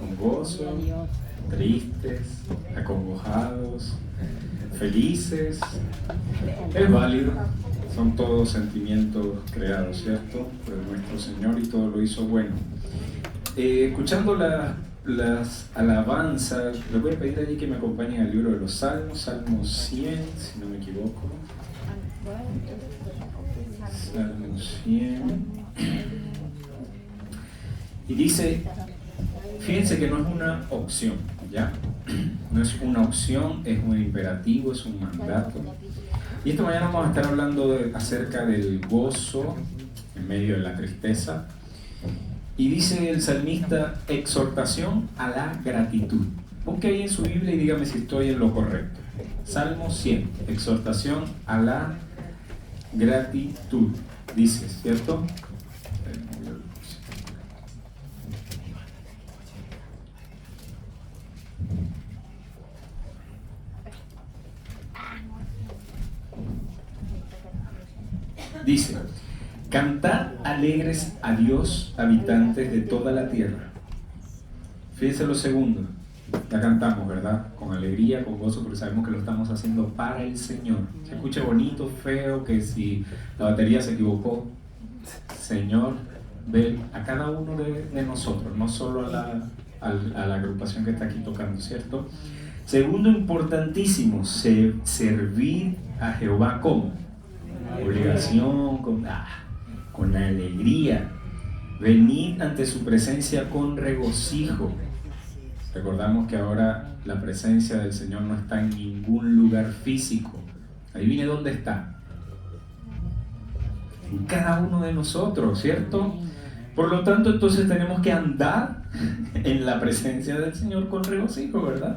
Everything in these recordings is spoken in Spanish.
con gozo, tristes, acongojados, felices. Es válido, son todos sentimientos creados, ¿cierto? Por nuestro Señor, y todo lo hizo bueno. Escuchando las alabanzas, les voy a pedir allí que me acompañen al libro de los Salmos, Salmo 100, si no me equivoco. Salmo 100. Y dice, fíjense que no es una opción, ¿ya? No es una opción, es un imperativo, es un mandato. Y esta mañana vamos a estar hablando acerca del gozo en medio de la tristeza. Y dice el salmista, exhortación a la gratitud. Busque ahí en su Biblia y dígame si estoy en lo correcto. Salmo 100, exhortación a la gratitud. Dice, ¿cierto? Dice, cantad alegres a Dios, habitantes de toda la tierra. Fíjense lo segundo, ya cantamos, ¿verdad? Con alegría, con gozo, porque sabemos que lo estamos haciendo para el Señor. Se escucha bonito, feo, que si la batería se equivocó, Señor, ve a cada uno de nosotros, no solo a la agrupación que está aquí tocando, ¿cierto? Segundo, importantísimo, servir a Jehová como obligación, con alegría. Venid ante su presencia con regocijo. Recordamos que ahora la presencia del Señor no está en ningún lugar físico. Adivine dónde está. En cada uno de nosotros, ¿cierto? Por lo tanto, entonces tenemos que andar en la presencia del Señor con regocijo, ¿verdad?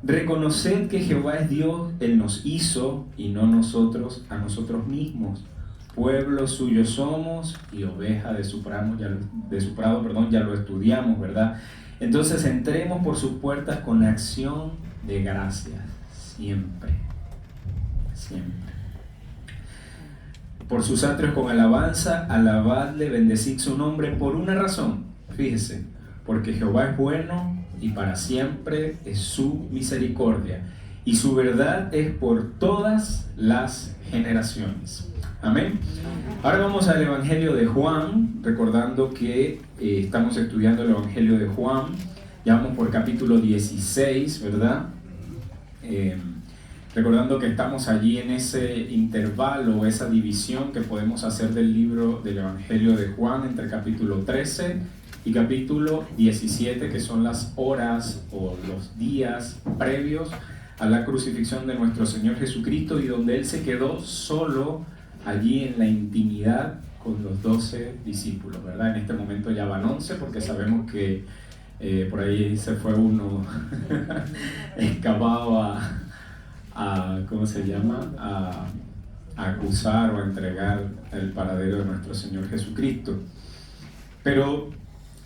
Reconoced que Jehová es Dios, Él nos hizo y no nosotros a nosotros mismos. Pueblo suyo somos y oveja de su prado, ya lo estudiamos, ¿verdad? Entonces entremos por sus puertas con acción de gracias, siempre, siempre. Por sus atrios con alabanza, alabadle, bendecid su nombre por una razón, fíjese, porque Jehová es bueno y para siempre es su misericordia, y su verdad es por todas las generaciones. Amén. Ahora vamos al Evangelio de Juan, recordando que estamos estudiando el Evangelio de Juan, ya vamos por capítulo 16, ¿verdad? Recordando que estamos allí en ese intervalo, esa división que podemos hacer del libro del Evangelio de Juan entre capítulo 13 y capítulo 17, que son las horas o los días previos a la crucifixión de nuestro Señor Jesucristo, y donde Él se quedó solo allí en la intimidad con los 12 discípulos, ¿verdad? En este momento ya van 11, porque sabemos que por ahí se fue uno escapado a ¿cómo se llama? A acusar o a entregar el paradero de nuestro Señor Jesucristo. Pero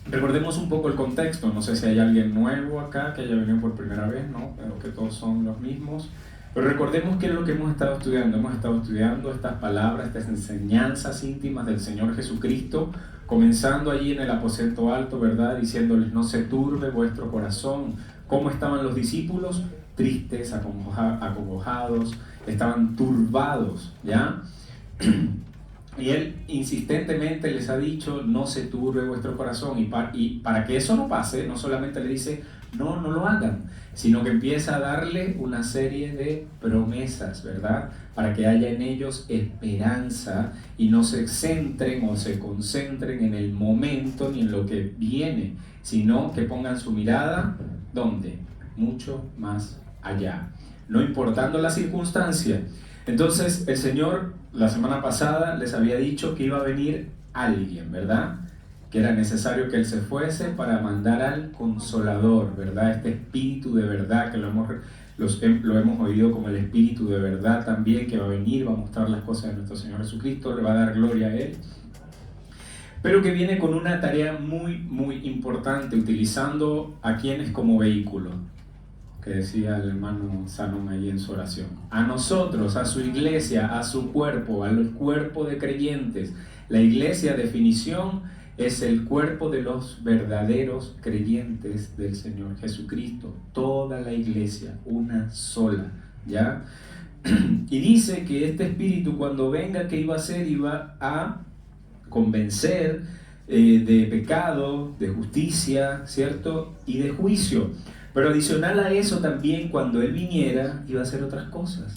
recordemos un poco el contexto. No sé si hay alguien nuevo acá que haya venido por primera vez, ¿no? Pero que todos son los mismos. Pero recordemos qué es lo que hemos estado estudiando. Hemos estado estudiando estas palabras, estas enseñanzas íntimas del Señor Jesucristo, comenzando allí en el aposento alto, ¿verdad? Diciéndoles, no se turbe vuestro corazón. ¿Cómo estaban los discípulos? Tristes, acongojados, estaban turbados, ¿ya? Y Él insistentemente les ha dicho, no se turbe vuestro corazón, y para que eso no pase, no solamente le dice, no lo hagan, sino que empieza a darle una serie de promesas, ¿verdad? Para que haya en ellos esperanza y no se centren o se concentren en el momento ni en lo que viene, sino que pongan su mirada, ¿dónde? Mucho más allá, no importando la circunstancia. Entonces el Señor la semana pasada les había dicho que iba a venir alguien, ¿verdad? Que era necesario que Él se fuese para mandar al Consolador, ¿verdad? Este Espíritu de verdad, que lo hemos oído como el Espíritu de verdad también, que va a venir, va a mostrar las cosas de nuestro Señor Jesucristo, le va a dar gloria a Él, pero que viene con una tarea muy, muy importante, utilizando a quienes como vehículo, que decía el hermano Sanon ahí en su oración. A nosotros, a su iglesia, a su cuerpo, al cuerpo de creyentes. La iglesia, definición, es el cuerpo de los verdaderos creyentes del Señor Jesucristo. Toda la iglesia, una sola, ¿ya? Y dice que este Espíritu, cuando venga, ¿qué iba a hacer? Iba a convencer de pecado, de justicia, ¿cierto? Y de juicio. Pero adicional a eso también, cuando Él viniera, iba a hacer otras cosas.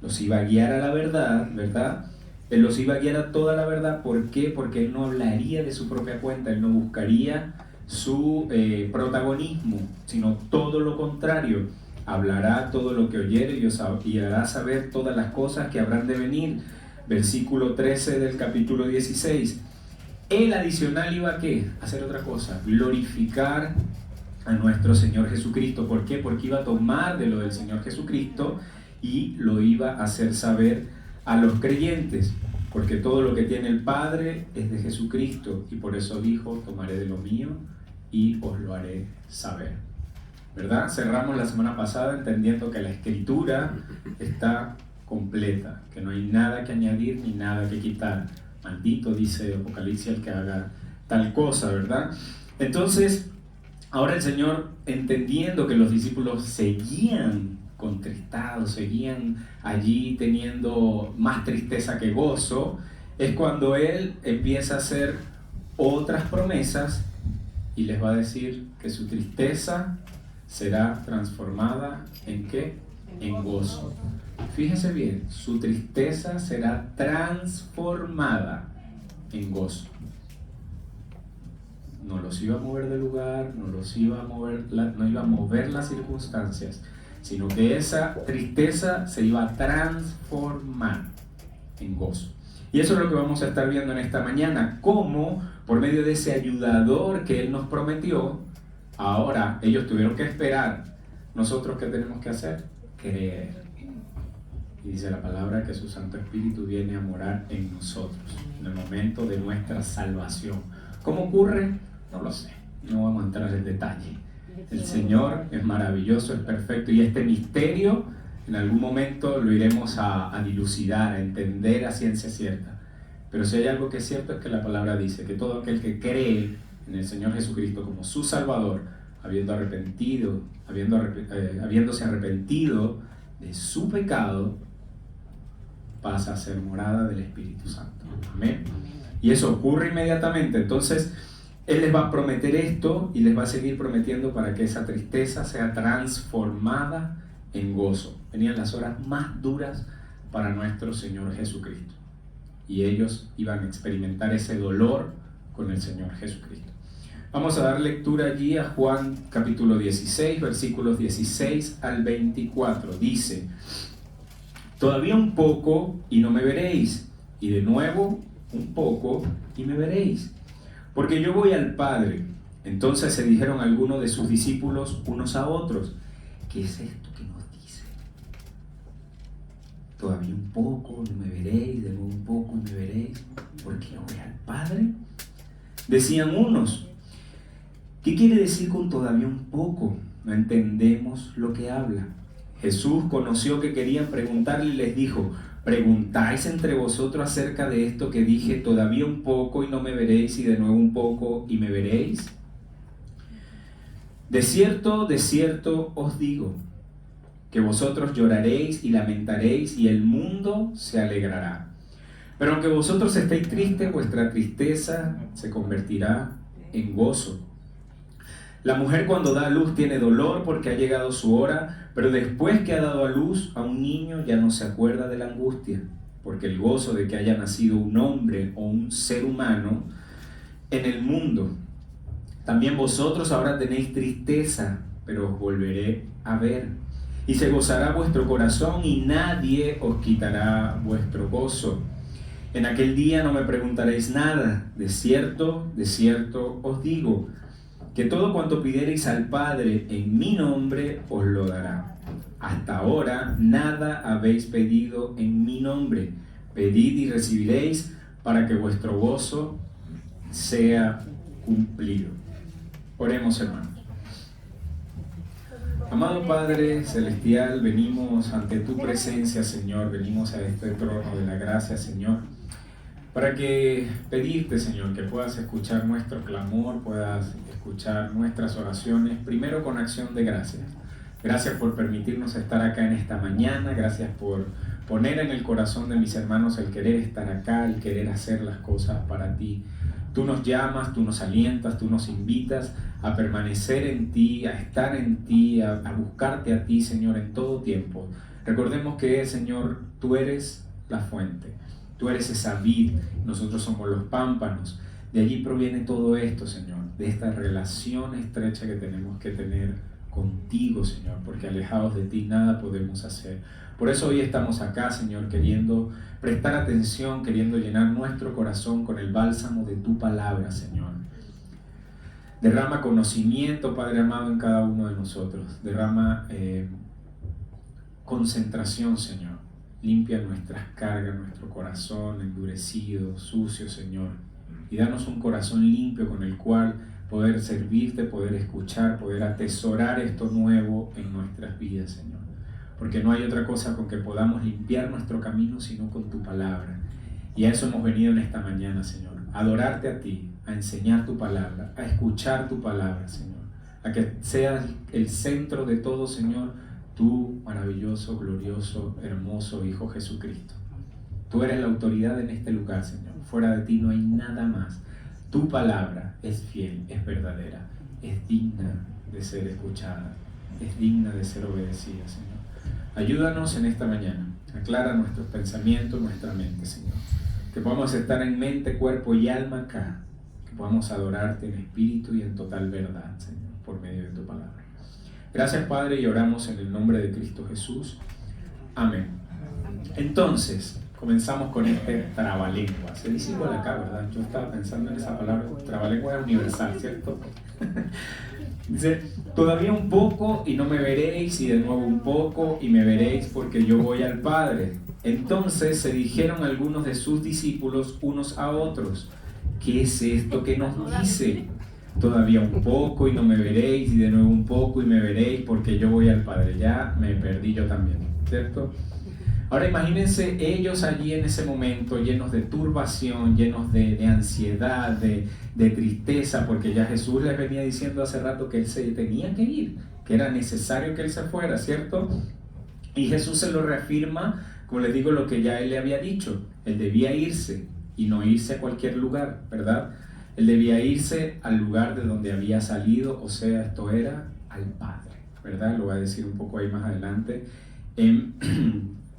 Los iba a guiar a la verdad, ¿verdad? Él los iba a guiar a toda la verdad. ¿Por qué? Porque Él no hablaría de su propia cuenta, Él no buscaría su protagonismo, sino todo lo contrario. Hablará todo lo que oyere y hará saber todas las cosas que habrán de venir. Versículo 13 del capítulo 16. Él adicional iba a ¿qué? A hacer otra cosa, glorificar a nuestro Señor Jesucristo. ¿Por qué? Porque iba a tomar de lo del Señor Jesucristo y lo iba a hacer saber a los creyentes, porque todo lo que tiene el Padre es de Jesucristo, y por eso dijo: tomaré de lo mío y os lo haré saber, ¿verdad? Cerramos la semana pasada entendiendo que la Escritura está completa, que no hay nada que añadir ni nada que quitar. Maldito, dice Apocalipsis, el que haga tal cosa, ¿verdad? Entonces, ahora el Señor, entendiendo que los discípulos seguían contristados, seguían allí teniendo más tristeza que gozo, es cuando Él empieza a hacer otras promesas y les va a decir que su tristeza será transformada ¿en qué? En gozo. Fíjese bien, su tristeza será transformada en gozo. No los iba a mover del lugar, no los iba a mover, no iba a mover las circunstancias, sino que esa tristeza se iba a transformar en gozo. Y eso es lo que vamos a estar viendo en esta mañana, cómo por medio de ese ayudador que Él nos prometió, ahora ellos tuvieron que esperar. ¿Nosotros qué tenemos que hacer? Creer. Y dice la palabra que su Santo Espíritu viene a morar en nosotros en el momento de nuestra salvación. ¿Cómo ocurre? No lo sé, no vamos a entrar en detalle. El Señor es maravilloso, es perfecto, y este misterio en algún momento lo iremos a dilucidar, a entender a ciencia cierta. Pero si hay algo que es cierto es que la palabra dice que todo aquel que cree en el Señor Jesucristo como su Salvador, habiéndose arrepentido de su pecado, pasa a ser morada del Espíritu Santo. Amén. Y eso ocurre inmediatamente. Entonces Él les va a prometer esto y les va a seguir prometiendo para que esa tristeza sea transformada en gozo. Venían las horas más duras para nuestro Señor Jesucristo, y ellos iban a experimentar ese dolor con el Señor Jesucristo. Vamos a dar lectura allí a Juan capítulo 16, versículos 16 al 24. Dice: todavía un poco y no me veréis, y de nuevo un poco y me veréis, porque yo voy al Padre. Entonces se dijeron algunos de sus discípulos unos a otros: ¿qué es esto que nos dice? Todavía un poco, no me veréis, de nuevo un poco y me veréis, porque yo voy al Padre. Decían unos: ¿qué quiere decir con todavía un poco? No entendemos lo que habla. Jesús conoció que querían preguntarle y les dijo: ¿preguntáis entre vosotros acerca de esto que dije, todavía un poco y no me veréis, y de nuevo un poco y me veréis? De cierto os digo, que vosotros lloraréis y lamentaréis, y el mundo se alegrará. Pero aunque vosotros estéis tristes, vuestra tristeza se convertirá en gozo. La mujer cuando da a luz tiene dolor porque ha llegado su hora, pero después que ha dado a luz a un niño ya no se acuerda de la angustia, porque el gozo de que haya nacido un hombre o un ser humano en el mundo. También vosotros ahora tenéis tristeza, pero os volveré a ver, y se gozará vuestro corazón, y nadie os quitará vuestro gozo. En aquel día no me preguntaréis nada. De cierto os digo, que todo cuanto pidiereis al Padre en mi nombre os lo dará. Hasta ahora nada habéis pedido en mi nombre. Pedid y recibiréis, para que vuestro gozo sea cumplido. Oremos, hermanos. Amado Padre Celestial, venimos ante tu presencia, Señor. Venimos a este trono de la gracia, Señor, para que pedirte, Señor, que puedas escuchar nuestro clamor, puedas escuchar nuestras oraciones, primero con acción de gracias. Gracias por permitirnos estar acá en esta mañana, gracias por poner en el corazón de mis hermanos el querer estar acá, el querer hacer las cosas para ti. Tú nos llamas, tú nos alientas, tú nos invitas a permanecer en ti, a estar en ti, a buscarte a ti, Señor, en todo tiempo. Recordemos que, Señor, tú eres la fuente, tú eres esa vid, nosotros somos los pámpanos. De allí proviene todo esto, Señor, de esta relación estrecha que tenemos que tener contigo, Señor, porque alejados de ti nada podemos hacer. Por eso hoy estamos acá, Señor, queriendo prestar atención, queriendo llenar nuestro corazón con el bálsamo de tu palabra, Señor. Derrama conocimiento, Padre amado, en cada uno de nosotros. Derrama concentración, Señor. Limpia nuestras cargas, nuestro corazón endurecido, sucio, Señor. Y danos un corazón limpio con el cual poder servirte, poder escuchar, poder atesorar esto nuevo en nuestras vidas, Señor. Porque no hay otra cosa con que podamos limpiar nuestro camino sino con tu palabra. Y a eso hemos venido en esta mañana, Señor. A adorarte a ti, a enseñar tu palabra, a escuchar tu palabra, Señor. A que seas el centro de todo, Señor, tú, maravilloso, glorioso, hermoso Hijo Jesucristo. Tú eres la autoridad en este lugar, Señor. Fuera de ti no hay nada más. Tu palabra es fiel, es verdadera, es digna de ser escuchada, es digna de ser obedecida, Señor. Ayúdanos en esta mañana, aclara nuestros pensamientos, nuestra mente, Señor. Que podamos estar en mente, cuerpo y alma acá, que podamos adorarte en espíritu y en total verdad, Señor, por medio de tu palabra. Gracias, Padre, y oramos en el nombre de Cristo Jesús. Amén. Entonces, comenzamos con este trabalengua. Se dice igual acá, ¿verdad? Yo estaba pensando en esa palabra. Trabalengua es universal, ¿cierto? Dice, todavía un poco y no me veréis, y de nuevo un poco y me veréis, porque yo voy al Padre. Entonces se dijeron algunos de sus discípulos unos a otros, ¿qué es esto que nos dice? Todavía un poco y no me veréis, y de nuevo un poco y me veréis, porque yo voy al Padre. Ya me perdí yo también, ¿cierto? Ahora imagínense ellos allí en ese momento llenos de turbación, llenos de ansiedad, de tristeza, porque ya Jesús les venía diciendo hace rato que Él se tenía que ir, que era necesario que Él se fuera, ¿cierto? Y Jesús se lo reafirma, como les digo, lo que ya Él le había dicho. Él debía irse y no irse a cualquier lugar, ¿verdad? Él debía irse al lugar de donde había salido, o sea, esto era al Padre, ¿verdad? Lo voy a decir un poco ahí más adelante en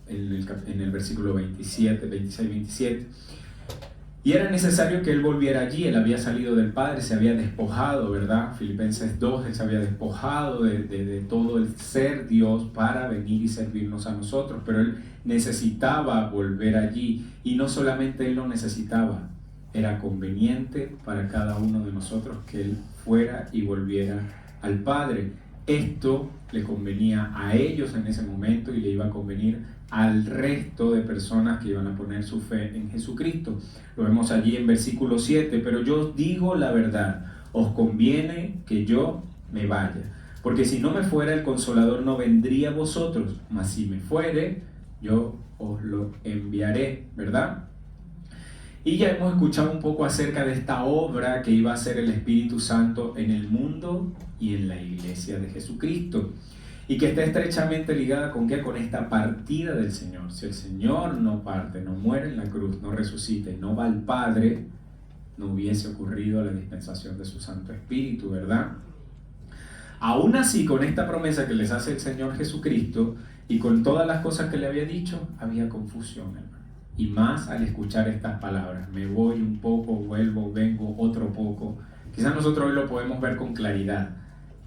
el versículo 27, 26, 27. Y era necesario que Él volviera allí. Él había salido del Padre, se había despojado, ¿verdad? Filipenses 2, Él se había despojado de todo el ser Dios para venir y servirnos a nosotros, pero Él necesitaba volver allí. Y no solamente Él lo necesitaba, era conveniente para cada uno de nosotros que Él fuera y volviera al Padre. Esto le convenía a ellos en ese momento y le iba a convenir al resto de personas que iban a poner su fe en Jesucristo. Lo vemos allí en versículo 7, pero yo os digo la verdad, os conviene que yo me vaya, porque si no me fuera el Consolador no vendría a vosotros, mas si me fuere, yo os lo enviaré, ¿verdad? Y ya hemos escuchado un poco acerca de esta obra que iba a hacer el Espíritu Santo en el mundo y en la iglesia de Jesucristo. Y que está estrechamente ligada ¿con qué? Con esta partida del Señor. Si el Señor no parte, no muere en la cruz, no resucita y no va al Padre, no hubiese ocurrido la dispensación de su Santo Espíritu, ¿verdad? Aún así, con esta promesa que les hace el Señor Jesucristo y con todas las cosas que le había dicho, había confusión, hermano. Y más al escuchar estas palabras, me voy un poco, vuelvo, vengo otro poco. Quizás nosotros hoy lo podemos ver con claridad,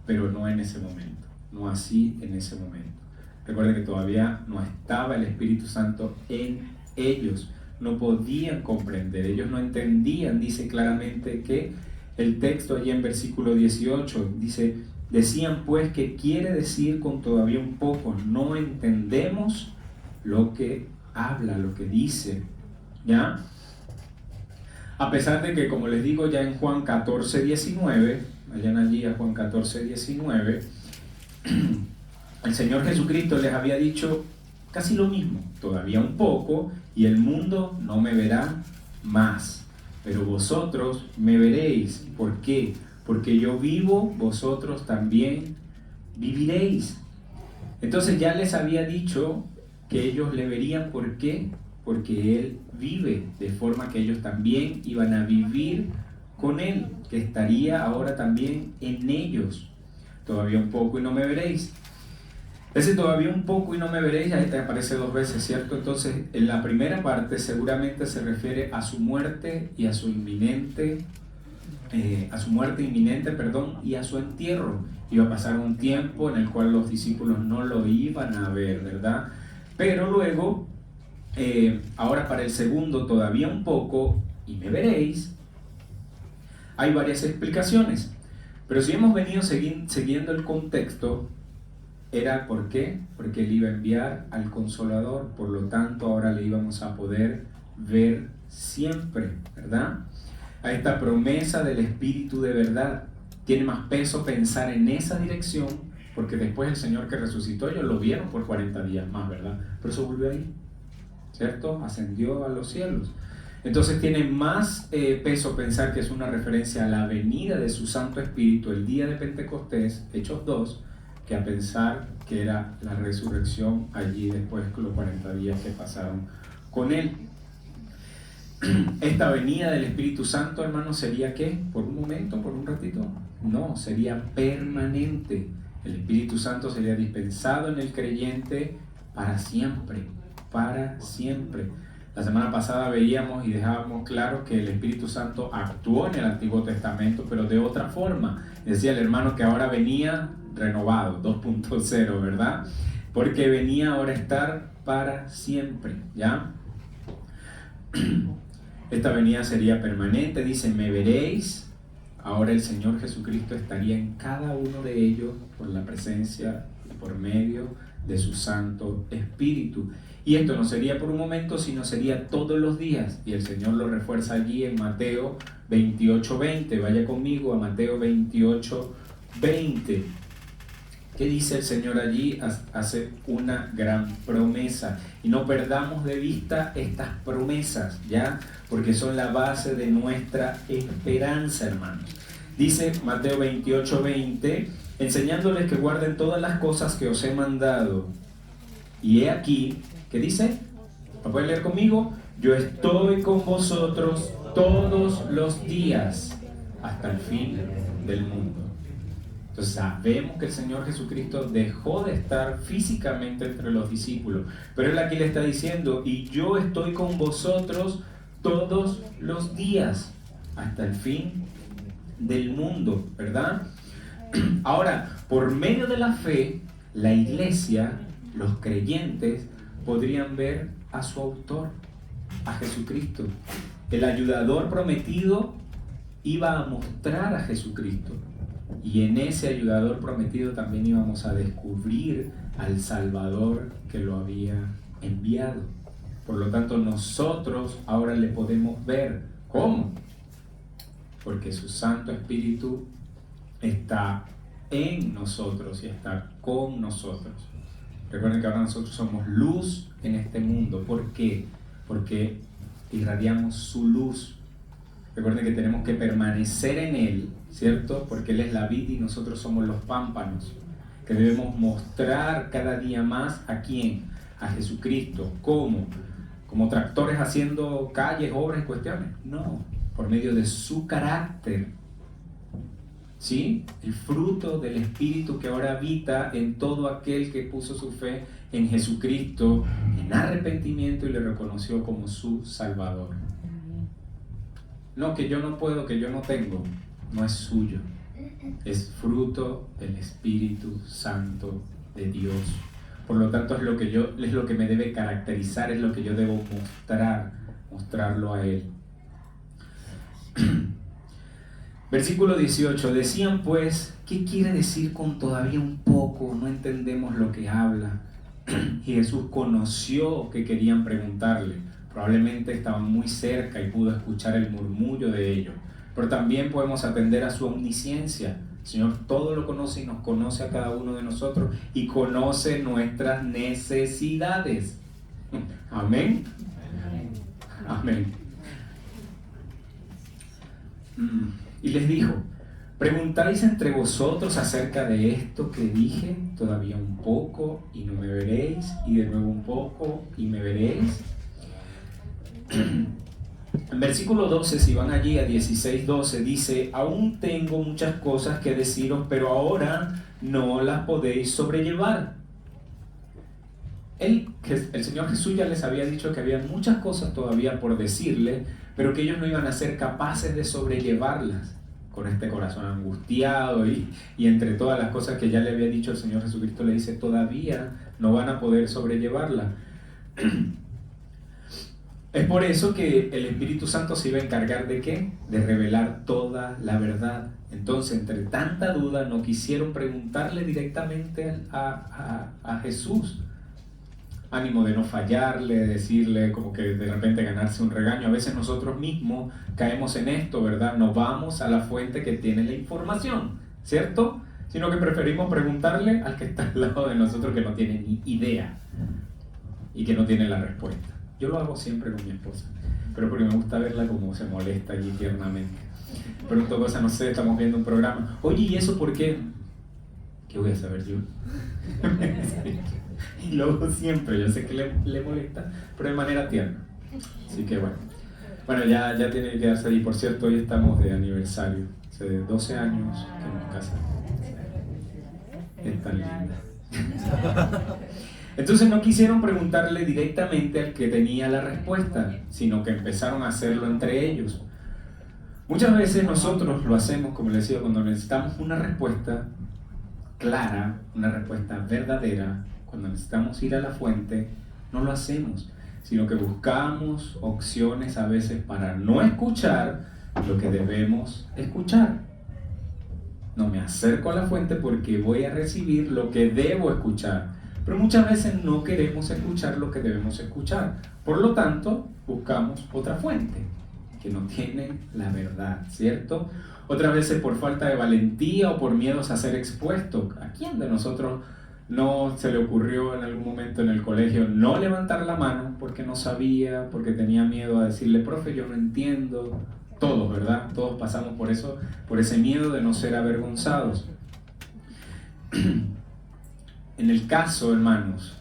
pero no en ese momento, no así en ese momento. Recuerden que todavía no estaba el Espíritu Santo en ellos, no podían comprender, ellos no entendían. Dice claramente que el texto allí en versículo 18 dice, decían pues, ¿qué quiere decir con todavía un poco? No entendemos lo que habla, lo que dice, ¿ya? A pesar de que, como les digo, ya en Juan 14, 19, vayan allí a Juan 14, 19, el Señor Jesucristo les había dicho casi lo mismo, todavía un poco, y el mundo no me verá más, pero vosotros me veréis. ¿Por qué? Porque yo vivo, vosotros también viviréis. Entonces ya les había dicho que ellos le verían. ¿Por qué? Porque Él vive, de forma que ellos también iban a vivir con Él, que estaría ahora también en ellos. Todavía un poco y no me veréis. Ese todavía un poco y no me veréis, ahí te aparece 2 veces, ¿cierto? Entonces, en la primera parte seguramente se refiere a su muerte y a su inminente, y a su entierro. Iba a pasar un tiempo en el cual los discípulos no lo iban a ver, ¿verdad? Pero luego, ahora para el segundo, todavía un poco y me veréis, hay varias explicaciones. Pero si hemos venido siguiendo el contexto, era ¿por qué? Porque Él iba a enviar al Consolador, por lo tanto ahora le íbamos a poder ver siempre, ¿verdad? A esta promesa del Espíritu de verdad. Tiene más peso pensar en esa dirección, porque después el Señor que resucitó, ellos lo vieron por 40 días más, ¿verdad? Pero eso volvió ahí, ¿cierto? Ascendió a los cielos. Entonces tiene más peso pensar que es una referencia a la venida de su Santo Espíritu el día de Pentecostés, Hechos 2, que a pensar que era la resurrección allí después de los 40 días que pasaron con Él. Esta venida del Espíritu Santo, hermanos, ¿sería qué? ¿Por un momento? ¿Por un ratito? No, sería permanente. El Espíritu Santo sería dispensado en el creyente para siempre, para siempre. La semana pasada veíamos y dejábamos claro que el Espíritu Santo actuó en el Antiguo Testamento, pero de otra forma. Decía el hermano que ahora venía renovado, 2.0, ¿verdad? Porque venía ahora a estar para siempre, ¿ya? Esta venida sería permanente, dice, me veréis. Ahora el Señor Jesucristo estaría en cada uno de ellos por la presencia y por medio de su Santo Espíritu. Y esto no sería por un momento, sino sería todos los días. Y el Señor lo refuerza allí en Mateo 28:20. Vaya conmigo a Mateo 28:20. ¿Qué dice el Señor allí? Hace una gran promesa. Y no perdamos de vista estas promesas, ¿ya? Porque son la base de nuestra esperanza, hermanos. Dice Mateo 28:20, enseñándoles que guarden todas las cosas que os he mandado. Y he aquí, ¿qué dice? ¿Lo pueden leer conmigo? Yo estoy con vosotros todos los días hasta el fin del mundo. Entonces sabemos que el Señor Jesucristo dejó de estar físicamente entre los discípulos, pero Él aquí le está diciendo, y yo estoy con vosotros todos los días hasta el fin del mundo, ¿verdad? Ahora, por medio de la fe, la iglesia, los creyentes, podrían ver a su autor, a Jesucristo. El ayudador prometido iba a mostrar a Jesucristo. Y en ese ayudador prometido también íbamos a descubrir al Salvador que lo había enviado. Por lo tanto, nosotros ahora le podemos ver. ¿Cómo? Porque su Santo Espíritu está en nosotros y está con nosotros. Recuerden que ahora nosotros somos luz en este mundo. ¿Por qué? Porque irradiamos su luz. Recuerden que tenemos que permanecer en Él, ¿cierto? Porque Él es la vid y nosotros somos los pámpanos. Que debemos mostrar cada día más ¿a quién? A Jesucristo. ¿Cómo? ¿Como tractores haciendo calles, obras y cuestiones? No, por medio de su carácter. ¿Sí? El fruto del Espíritu que ahora habita en todo aquel que puso su fe en Jesucristo, en arrepentimiento y le reconoció como su Salvador. No, que yo no puedo, que yo no tengo, no es suyo. Es fruto del Espíritu Santo de Dios. Por lo tanto, es lo que me debe caracterizar, es lo que yo debo mostrarlo a Él. Versículo 18, decían pues, ¿qué quiere decir con todavía un poco? No entendemos lo que habla. Y Jesús conoció que querían preguntarle. Probablemente estaban muy cerca y pudo escuchar el murmullo de ellos. Pero también podemos atender a su omnisciencia. El Señor todo lo conoce y nos conoce a cada uno de nosotros y conoce nuestras necesidades. Amén. Amén. Y les dijo: ¿preguntáis entre vosotros acerca de esto que dije? Todavía un poco y no me veréis, y de nuevo un poco y me veréis. En versículo 12, si van allí a 16:12, dice: aún tengo muchas cosas que deciros, pero ahora no las podéis sobrellevar. El Señor Jesús ya les había dicho que había muchas cosas todavía por decirle, pero que ellos no iban a ser capaces de sobrellevarlas con este corazón angustiado, y entre todas las cosas que ya le había dicho el Señor Jesucristo, le dice: todavía no van a poder sobrellevarla. Es por eso que el Espíritu Santo se iba a encargar ¿de qué? De revelar toda la verdad. Entonces, entre tanta duda, no quisieron preguntarle directamente a Jesús. Ánimo de no fallarle, de decirle como que de repente ganarse un regaño. A veces nosotros mismos caemos en esto, ¿verdad? No vamos a la fuente que tiene la información, ¿cierto? Sino que preferimos preguntarle al que está al lado de nosotros, que no tiene ni idea y que no tiene la respuesta. Yo lo hago siempre con mi esposa, pero porque me gusta verla como se molesta allí tiernamente. Pregunto cosas, no sé, estamos viendo un programa. Oye, ¿y eso por qué? ¿Qué voy a saber yo? Y luego siempre, yo sé que le molesta, pero de manera tierna. Así que bueno, ya tiene que quedarse ahí. Por cierto, hoy estamos de aniversario. Hace 12 años que nos casamos. Es tan linda. Entonces no quisieron preguntarle directamente al que tenía la respuesta, sino que empezaron a hacerlo entre ellos. Muchas veces nosotros lo hacemos, como les decía, cuando necesitamos una respuesta clara, una respuesta verdadera, cuando necesitamos ir a la fuente, no lo hacemos, sino que buscamos opciones a veces para no escuchar lo que debemos escuchar. No me acerco a la fuente porque voy a recibir lo que debo escuchar. Pero muchas veces no queremos escuchar lo que debemos escuchar. Por lo tanto, buscamos otra fuente que no tiene la verdad, ¿cierto? Otras veces por falta de valentía o por miedos a ser expuesto. ¿A quién de nosotros no se le ocurrió en algún momento en el colegio no levantar la mano porque no sabía, porque tenía miedo a decirle: profe, yo no entiendo? Todos, ¿verdad? Todos pasamos por eso, por ese miedo de no ser avergonzados. En el caso, hermanos,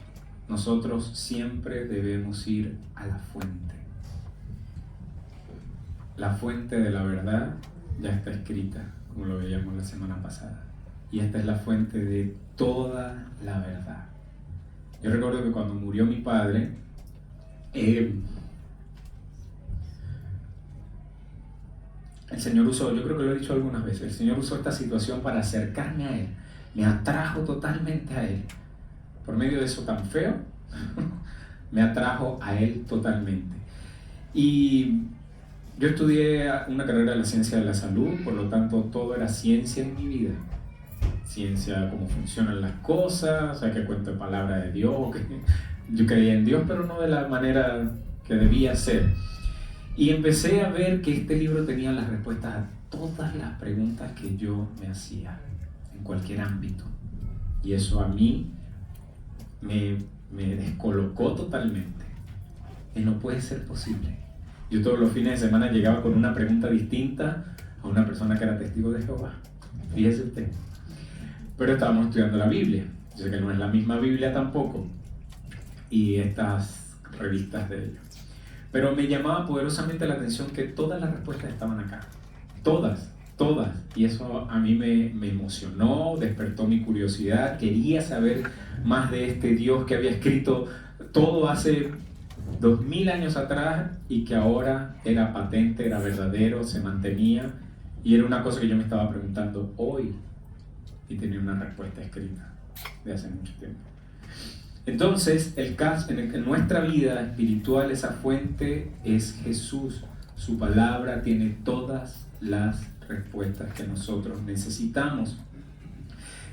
nosotros siempre debemos ir a la fuente. La fuente de la verdad ya está escrita, como lo veíamos la semana pasada. Y esta es la fuente de toda la verdad. Yo recuerdo que cuando murió mi padre, el Señor usó, yo creo que lo he dicho algunas veces, el Señor usó esta situación para acercarme a Él. Me atrajo totalmente a Él. Por medio de eso tan feo, me atrajo a Él totalmente. Y yo estudié una carrera de la ciencia de la salud, por lo tanto todo era ciencia en mi vida. Ciencia, cómo funcionan las cosas, o sea, que cuento palabra de Dios, que yo creía en Dios, pero no de la manera que debía ser. Y empecé a ver que este libro tenía las respuestas a todas las preguntas que yo me hacía en cualquier ámbito. Y eso a mí me descolocó totalmente. Y no puede ser posible. Yo todos los fines de semana llegaba con una pregunta distinta a una persona que era testigo de Jehová. Fíjese usted. Pero estábamos estudiando la Biblia. Yo sé que no es la misma Biblia tampoco. Y estas revistas de ellos. Pero me llamaba poderosamente la atención que todas las respuestas estaban acá. Todas. Y eso a mí me emocionó, despertó mi curiosidad. Quería saber más de este Dios que había escrito todo hace 2000 años atrás y que ahora era patente, era verdadero, se mantenía. Y era una cosa que yo me estaba preguntando hoy y tenía una respuesta escrita de hace mucho tiempo. Entonces, en nuestra vida espiritual, esa fuente es Jesús. Su palabra tiene todas las respuestas que nosotros necesitamos.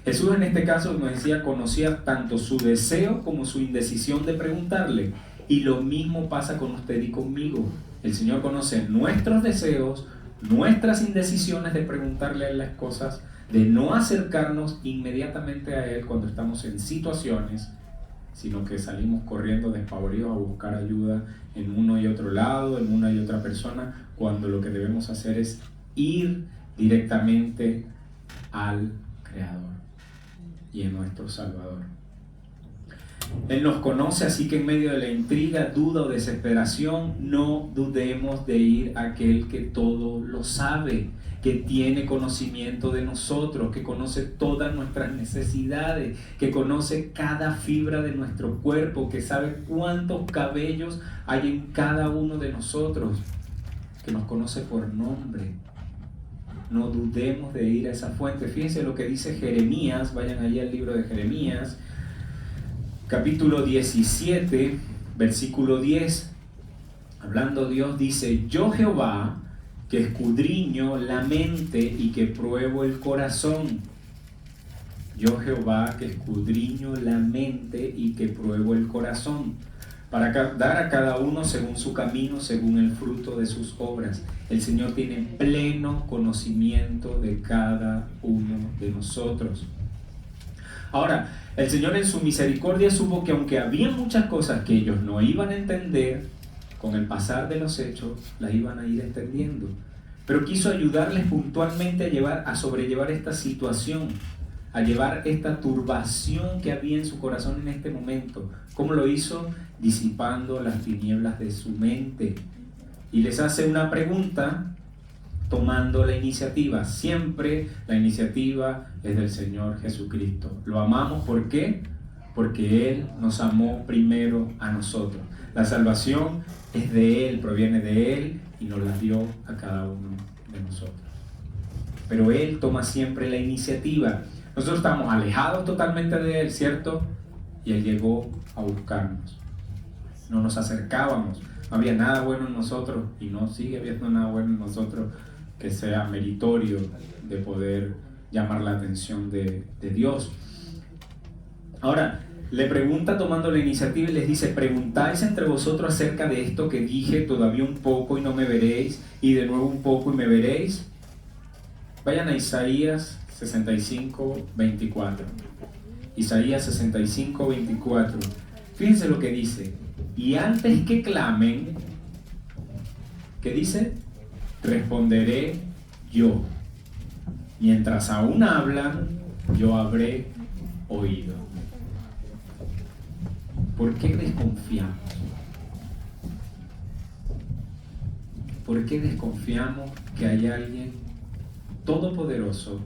Jesús en este caso nos decía, conocía tanto su deseo como su indecisión de preguntarle. Y lo mismo pasa con usted y conmigo. El Señor conoce nuestros deseos, nuestras indecisiones de preguntarle a Él las cosas, de no acercarnos inmediatamente a Él cuando estamos en situaciones, sino que salimos corriendo despavoridos a buscar ayuda en uno y otro lado, en una y otra persona, cuando lo que debemos hacer es ir directamente al Creador y en nuestro Salvador. Él nos conoce, así que en medio de la intriga, duda o desesperación, no dudemos de ir a aquel que todo lo sabe, que tiene conocimiento de nosotros, que conoce todas nuestras necesidades, que conoce cada fibra de nuestro cuerpo, que sabe cuántos cabellos hay en cada uno de nosotros, que nos conoce por nombre. No dudemos de ir a esa fuente. Fíjense lo que dice Jeremías, vayan allí al libro de Jeremías, capítulo 17, versículo 10. Hablando Dios, dice: yo Jehová, que escudriño la mente y que pruebo el corazón. Yo Jehová, que escudriño la mente y que pruebo el corazón, para dar a cada uno según su camino, según el fruto de sus obras. El Señor tiene pleno conocimiento de cada uno de nosotros. Ahora, el Señor en su misericordia supo que aunque había muchas cosas que ellos no iban a entender, con el pasar de los hechos las iban a ir entendiendo. Pero quiso ayudarles puntualmente a sobrellevar esta situación, a llevar esta turbación que había en su corazón en este momento. ¿Cómo lo hizo? Disipando las tinieblas de su mente. Y les hace una pregunta tomando la iniciativa. Siempre la iniciativa es del Señor Jesucristo. Lo amamos, ¿por qué? Porque Él nos amó primero a nosotros. La salvación es de Él, proviene de Él y nos la dio a cada uno de nosotros. Pero Él toma siempre la iniciativa. Nosotros estamos alejados totalmente de Él, ¿cierto? Y Él llegó a buscarnos. No nos acercábamos, no había nada bueno en nosotros y no sigue habiendo nada bueno en nosotros que sea meritorio de poder llamar la atención de Dios. Ahora, le pregunta tomando la iniciativa y les dice: preguntáis entre vosotros acerca de esto que dije, todavía un poco y no me veréis, y de nuevo un poco y me veréis. Vayan a Isaías 65, 24. Isaías 65, 24. Fíjense lo que dice: y antes que clamen, ¿qué dice? Responderé yo. Mientras aún hablan, yo habré oído. ¿Por qué desconfiamos? ¿Por qué desconfiamos que hay alguien todopoderoso,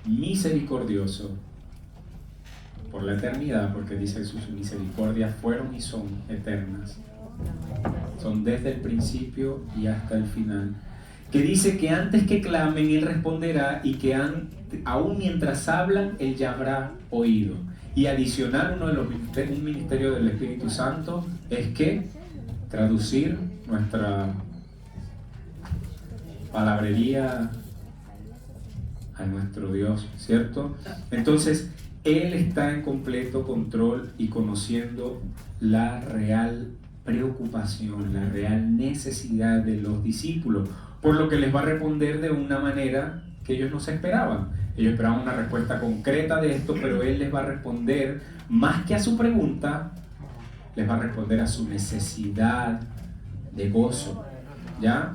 misericordioso, por la eternidad? Porque dice que sus misericordias fueron y son eternas. Son desde el principio y hasta el final. Que dice que antes que clamen, Él responderá, y que aún mientras hablan, Él ya habrá oído. Y adicional, un ministerio del Espíritu Santo es que traducir nuestra palabrería a nuestro Dios, ¿cierto? Entonces, Él está en completo control y conociendo la real preocupación, la real necesidad de los discípulos, por lo que les va a responder de una manera que ellos no se esperaban. Ellos esperaban una respuesta concreta de esto, pero Él les va a responder más que a su pregunta, les va a responder a su necesidad de gozo, ¿ya?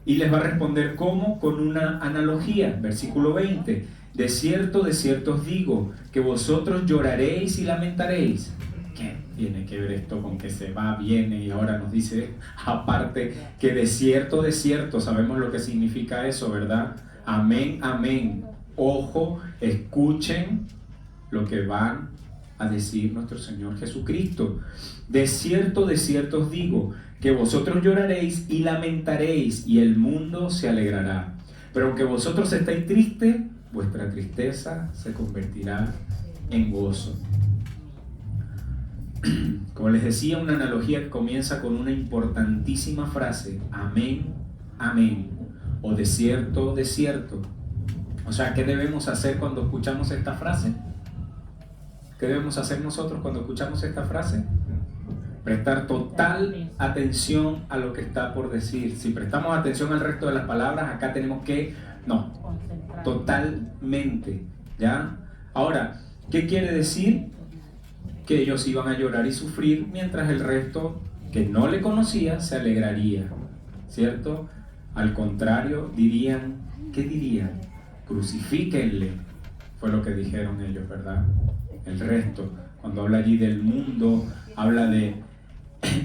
Y les va a responder ¿cómo? Con una analogía, versículo 20. De cierto os digo, que vosotros lloraréis y lamentaréis. ¿Qué tiene que ver esto con que se va, viene y ahora nos dice aparte que de cierto, sabemos lo que significa eso, ¿verdad? Amén, amén. Ojo, escuchen lo que van a decir nuestro Señor Jesucristo. De cierto os digo, que vosotros lloraréis y lamentaréis, y el mundo se alegrará. Pero aunque vosotros estáis tristes, vuestra tristeza se convertirá en gozo. Como les decía, una analogía que comienza con una importantísima frase: amén, amén, o de cierto. O sea, ¿qué debemos hacer cuando escuchamos esta frase? ¿Qué debemos hacer nosotros cuando escuchamos esta frase? Prestar total atención a lo que está por decir. Si prestamos atención al resto de las palabras, acá tenemos que, no, totalmente, ¿ya? Ahora, ¿qué quiere decir? Que ellos iban a llorar y sufrir, mientras el resto, que no le conocía, se alegraría, ¿cierto? Al contrario, dirían, ¿qué dirían? Crucifíquenle, fue lo que dijeron ellos, ¿verdad? El resto, cuando habla allí del mundo, habla de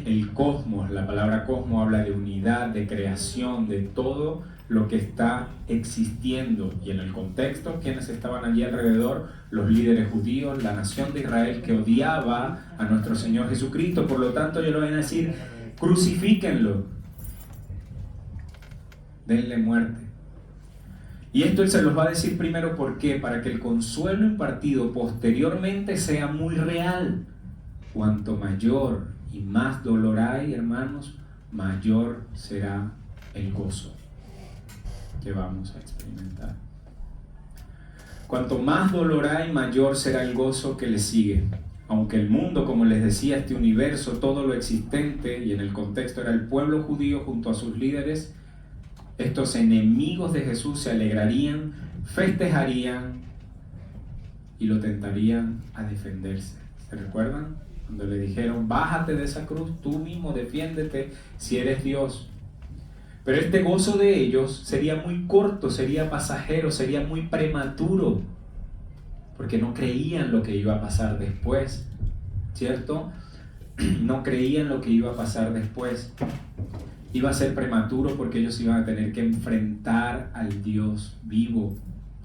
el cosmos. La palabra cosmos habla de unidad, de creación, de todo lo que está existiendo. Y en el contexto, ¿quiénes estaban allí alrededor? Los líderes judíos, la nación de Israel que odiaba a nuestro Señor Jesucristo. Por lo tanto, ellos le van a decir, crucifíquenlo, denle muerte. Y esto Él se los va a decir primero, ¿por qué? Para que el consuelo impartido posteriormente sea muy real. Cuanto mayor y más dolor hay, hermanos, mayor será el gozo que vamos a experimentar. Cuanto más dolor hay, mayor será el gozo que le sigue. Aunque el mundo, como les decía, este universo, todo lo existente, y en el contexto era el pueblo judío junto a sus líderes, estos enemigos de Jesús se alegrarían, festejarían y lo tentarían a defenderse. ¿Se recuerdan? Cuando le dijeron, bájate de esa cruz, tú mismo defiéndete si eres Dios. Pero este gozo de ellos sería muy corto, sería pasajero, sería muy prematuro, porque no creían lo que iba a pasar después, ¿cierto? No creían lo que iba a pasar después. Iba a ser prematuro porque ellos iban a tener que enfrentar al Dios vivo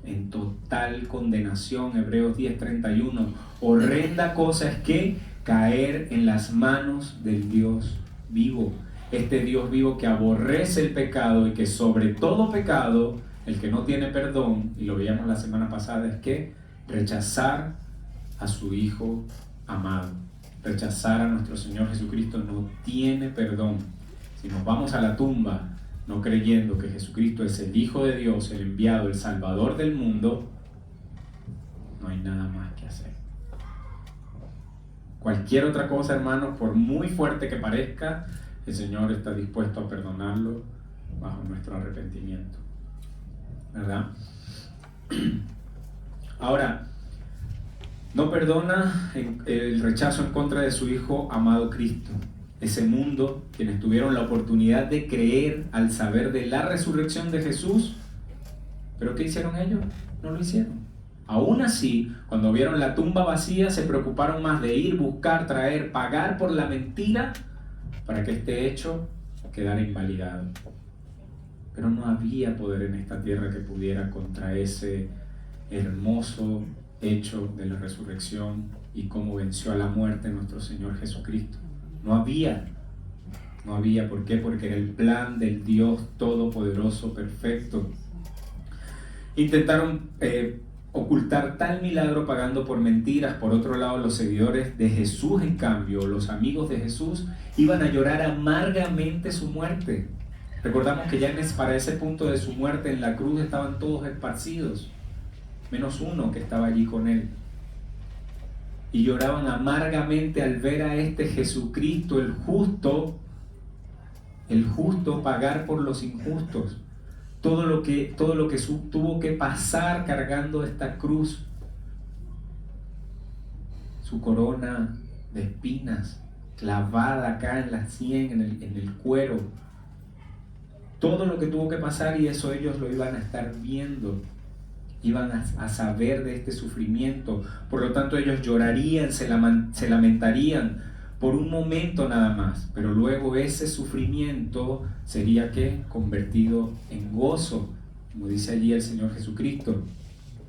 en total condenación. Hebreos 10:31. Horrenda cosa es que caer en las manos del Dios vivo. Este Dios vivo que aborrece el pecado y que sobre todo pecado, el que no tiene perdón, y lo veíamos la semana pasada, es que rechazar a su Hijo amado. Rechazar a nuestro Señor Jesucristo no tiene perdón. Si nos vamos a la tumba no creyendo que Jesucristo es el Hijo de Dios, el enviado, el Salvador del mundo, no hay nada más que hacer. Cualquier otra cosa, hermanos, por muy fuerte que parezca, el Señor está dispuesto a perdonarlo bajo nuestro arrepentimiento, ¿verdad? Ahora, no perdona el rechazo en contra de su Hijo amado Cristo. Ese mundo, quienes tuvieron la oportunidad de creer al saber de la resurrección de Jesús, ¿pero qué hicieron ellos? No lo hicieron. Aún así, cuando vieron la tumba vacía, se preocuparon más de ir, buscar, traer, pagar por la mentira para que este hecho quedara invalidado. Pero no había poder en esta tierra que pudiera contra ese hermoso hecho de la resurrección y cómo venció a la muerte nuestro Señor Jesucristo. No había, ¿por qué? Porque era el plan del Dios Todopoderoso, perfecto. Intentaron ocultar tal milagro pagando por mentiras. Por otro lado, los seguidores de Jesús, en cambio, los amigos de Jesús, iban a llorar amargamente su muerte. Recordamos que ya para ese punto de su muerte en la cruz estaban todos esparcidos, menos uno que estaba allí con él. Y lloraban amargamente al ver a este Jesucristo, el justo pagar por los injustos. Todo lo que tuvo que pasar cargando esta cruz. Su corona de espinas clavada acá en la sien, en el cuero. Todo lo que tuvo que pasar, y eso ellos lo iban a estar viendo. Iban a saber de este sufrimiento. Por lo tanto, ellos llorarían, se lamentarían por un momento nada más, pero luego ese sufrimiento sería ¿qué? Convertido en gozo, como dice allí el Señor Jesucristo.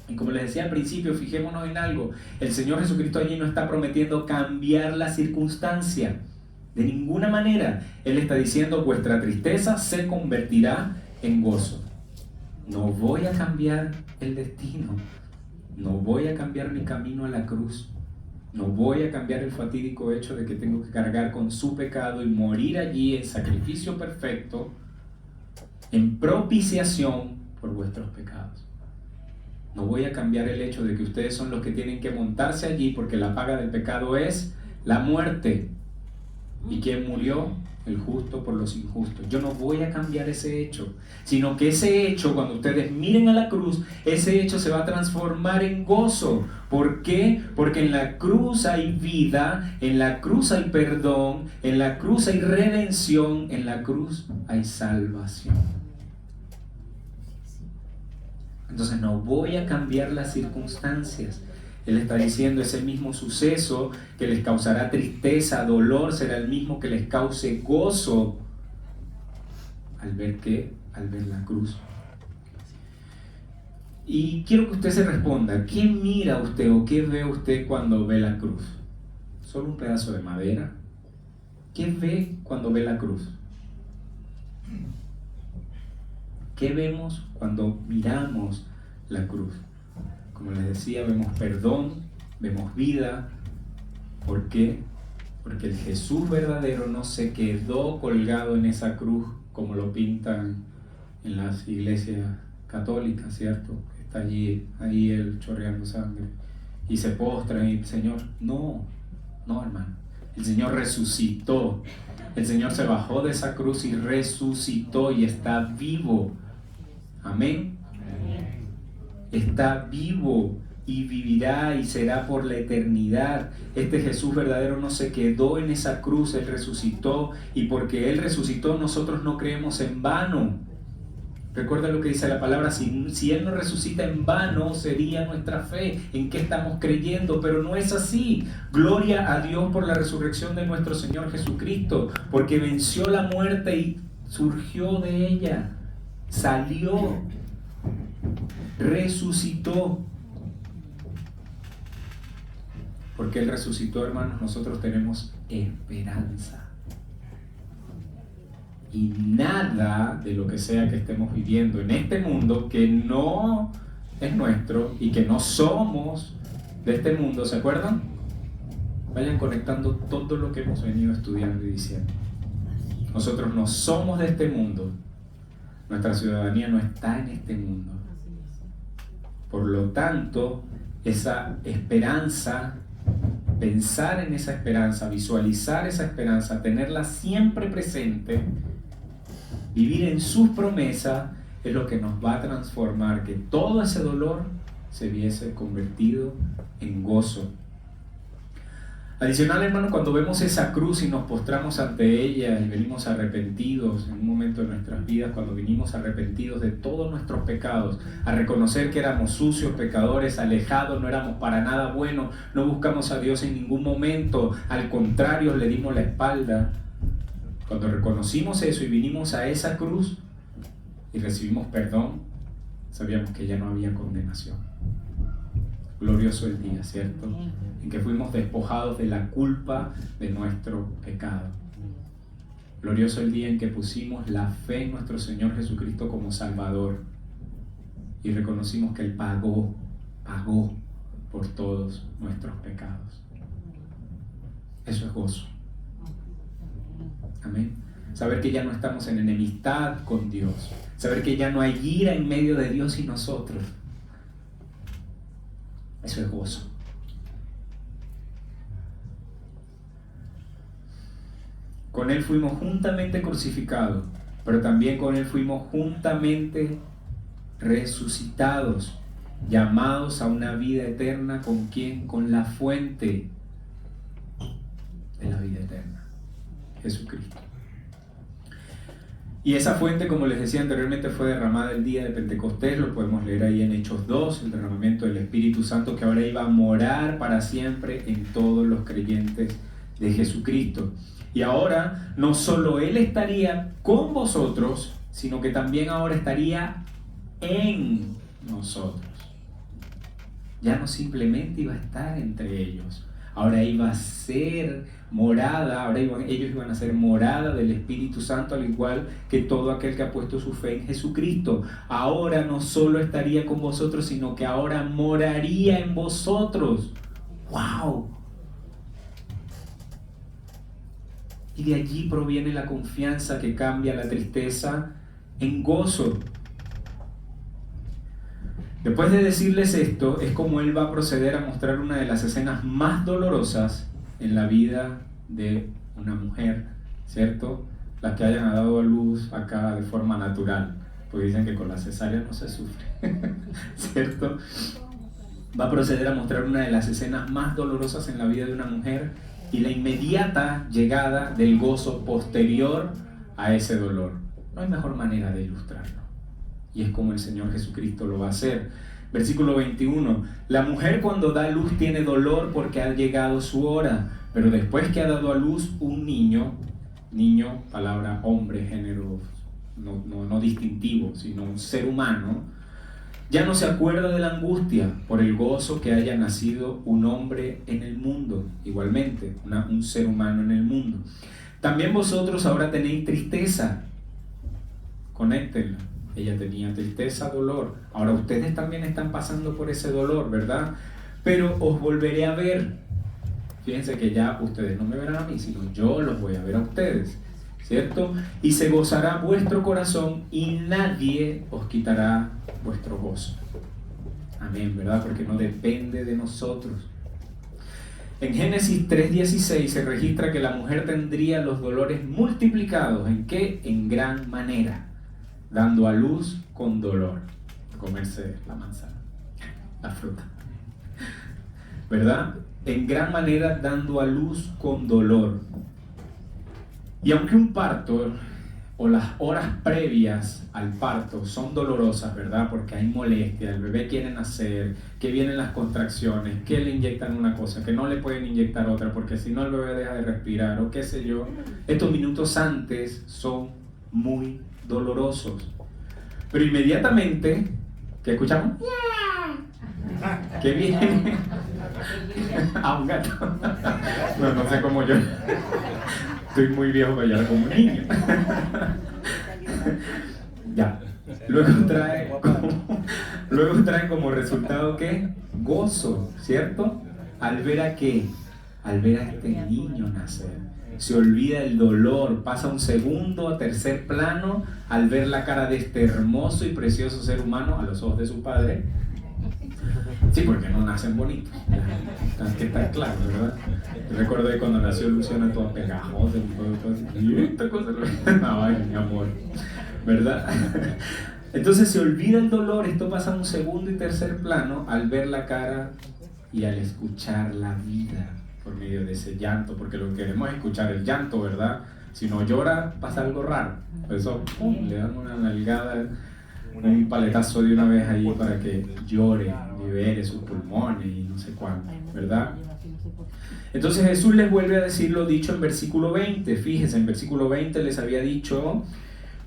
Y como les decía al principio, fijémonos en algo: el Señor Jesucristo allí no está prometiendo cambiar la circunstancia de ninguna manera. Él está diciendo: vuestra tristeza se convertirá en gozo. No voy a cambiar el destino, no voy a cambiar mi camino a la cruz, no voy a cambiar el fatídico hecho de que tengo que cargar con su pecado y morir allí en sacrificio perfecto, en propiciación por vuestros pecados. No voy a cambiar el hecho de que ustedes son los que tienen que montarse allí, porque la paga del pecado es la muerte. ¿Y quién murió? El justo por los injustos. Yo no voy a cambiar ese hecho, sino que ese hecho, cuando ustedes miren a la cruz, ese hecho se va a transformar en gozo. ¿Por qué? Porque en la cruz hay vida, en la cruz hay perdón, en la cruz hay redención, en la cruz hay salvación. Entonces no voy a cambiar las circunstancias. Él está diciendo, ese mismo suceso que les causará tristeza, dolor, será el mismo que les cause gozo. ¿Al ver qué? Al ver la cruz. Y quiero que usted se responda, ¿qué mira usted o qué ve usted cuando ve la cruz? ¿Solo un pedazo de madera? ¿Qué ve cuando ve la cruz? ¿Qué vemos cuando miramos la cruz? Como les decía, vemos perdón, vemos vida. ¿Por qué? Porque el Jesús verdadero no se quedó colgado en esa cruz como lo pintan en las iglesias católicas, ¿cierto? Está ahí él chorreando sangre y se postra y Señor, no, hermano. El Señor resucitó. El Señor se bajó de esa cruz y resucitó y está vivo. Amén. Está vivo y vivirá y será por la eternidad. Este Jesús verdadero no se quedó en esa cruz, Él resucitó, y porque Él resucitó nosotros no creemos en vano. Recuerda lo que dice la palabra, si Él no resucita, en vano sería nuestra fe. ¿En qué estamos creyendo? Pero no es así. Gloria a Dios por la resurrección de nuestro Señor Jesucristo, porque venció la muerte y surgió de ella, salió, resucitó. Porque Él resucitó, hermanos, nosotros tenemos esperanza. Y nada de lo que sea que estemos viviendo en este mundo que no es nuestro y que no somos de este mundo, ¿se acuerdan? Vayan conectando todo lo que hemos venido estudiando y diciendo. Nosotros no somos de este mundo. Nuestra ciudadanía no está en este mundo. Por lo tanto, esa esperanza, pensar en esa esperanza, visualizar esa esperanza, tenerla siempre presente, vivir en sus promesas, es lo que nos va a transformar, que todo ese dolor se viese convertido en gozo. Adicional, hermano, cuando vemos esa cruz y nos postramos ante ella y venimos arrepentidos en un momento de nuestras vidas, cuando vinimos arrepentidos de todos nuestros pecados, a reconocer que éramos sucios, pecadores, alejados, no éramos para nada buenos, no buscamos a Dios en ningún momento, al contrario, le dimos la espalda. Cuando reconocimos eso y vinimos a esa cruz y recibimos perdón, sabíamos que ya no había condenación. Glorioso el día, ¿cierto? En que fuimos despojados de la culpa de nuestro pecado. Glorioso el día en que pusimos la fe en nuestro Señor Jesucristo como Salvador y reconocimos que Él pagó por todos nuestros pecados. Eso es gozo. Amén. Saber que ya no estamos en enemistad con Dios. Saber que ya no hay ira en medio de Dios y nosotros. Eso es gozo. Con Él fuimos juntamente crucificados, pero también con Él fuimos juntamente resucitados, llamados a una vida eterna. ¿Con quién? Con la fuente de la vida eterna, Jesucristo. Y esa fuente, como les decía anteriormente, fue derramada el día de Pentecostés. Lo podemos leer ahí en Hechos 2, el derramamiento del Espíritu Santo que ahora iba a morar para siempre en todos los creyentes de Jesucristo. Y ahora no solo Él estaría con vosotros, sino que también ahora estaría en nosotros. Ya no simplemente iba a estar entre ellos, ahora iba a ser morada, ellos iban a ser morada del Espíritu Santo, al igual que todo aquel que ha puesto su fe en Jesucristo. Ahora no solo estaría con vosotros, sino que ahora moraría en vosotros. ¡Wow! Y de allí proviene la confianza que cambia la tristeza en gozo. Después de decirles esto, es como Él va a proceder a mostrar una de las escenas más dolorosas en la vida de una mujer, ¿cierto? Las que hayan dado a luz acá de forma natural, porque dicen que con la cesárea no se sufre, ¿cierto? Va a proceder a mostrar una de las escenas más dolorosas en la vida de una mujer y la inmediata llegada del gozo posterior a ese dolor. No hay mejor manera de ilustrarlo. y es como el Señor Jesucristo lo va a hacer. Versículo 21, la mujer cuando da a luz tiene dolor porque ha llegado su hora, pero después que ha dado a luz un niño, palabra hombre, género, no distintivo, sino un ser humano, ya no se acuerda de la angustia por el gozo que haya nacido un hombre en el mundo, igualmente, un ser humano en el mundo. También vosotros ahora tenéis tristeza, conéctenla. Ella tenía tristeza, dolor. Ahora ustedes también están pasando por ese dolor, ¿verdad? Pero os volveré a ver. Fíjense que ya ustedes no me verán a mí, sino yo los voy a ver a ustedes, ¿cierto? Y se gozará vuestro corazón y nadie os quitará vuestro gozo. Amén, ¿verdad? Porque no depende de nosotros. En Génesis 3:16 se registra que la mujer tendría los dolores multiplicados. ¿En qué? En gran manera. Dando a luz con dolor. Comerse la manzana, la fruta, ¿verdad? En gran manera dando a luz con dolor. Y aunque un parto o las horas previas al parto son dolorosas, ¿verdad? Porque hay molestia, el bebé quiere nacer, que vienen las contracciones, que le inyectan una cosa, que no le pueden inyectar otra, porque si no el bebé deja de respirar, o qué sé yo. Estos minutos antes son muy dolorosos. Pero inmediatamente, ¿qué escuchamos? ¿Qué viene? A un gato. No sé cómo yo. Estoy muy viejo para llorar como un niño. Ya. Luego trae como resultado ¿qué? Gozo, ¿cierto? Al ver a qué? Al ver a este niño nacer. Se olvida el dolor, pasa un segundo a tercer plano al ver la cara de este hermoso y precioso ser humano a los ojos de su padre. Sí, porque no nacen bonitos. Que está claro, ¿verdad? Recuerdo que cuando nació Luciana toda pegajosa y esta cosa. Ay, mi amor, ¿verdad? Entonces se olvida el dolor, esto pasa a un segundo y tercer plano al ver la cara y al escuchar la vida por medio de ese llanto, porque lo que queremos es escuchar el llanto, ¿verdad? Si no llora, pasa algo raro. Por eso, le dan una nalgada, un paletazo de una vez ahí para que llore, libere sus pulmones y no sé cuánto, ¿verdad? Entonces Jesús les vuelve a decir lo dicho en versículo 20. Fíjense, en versículo 20 les había dicho: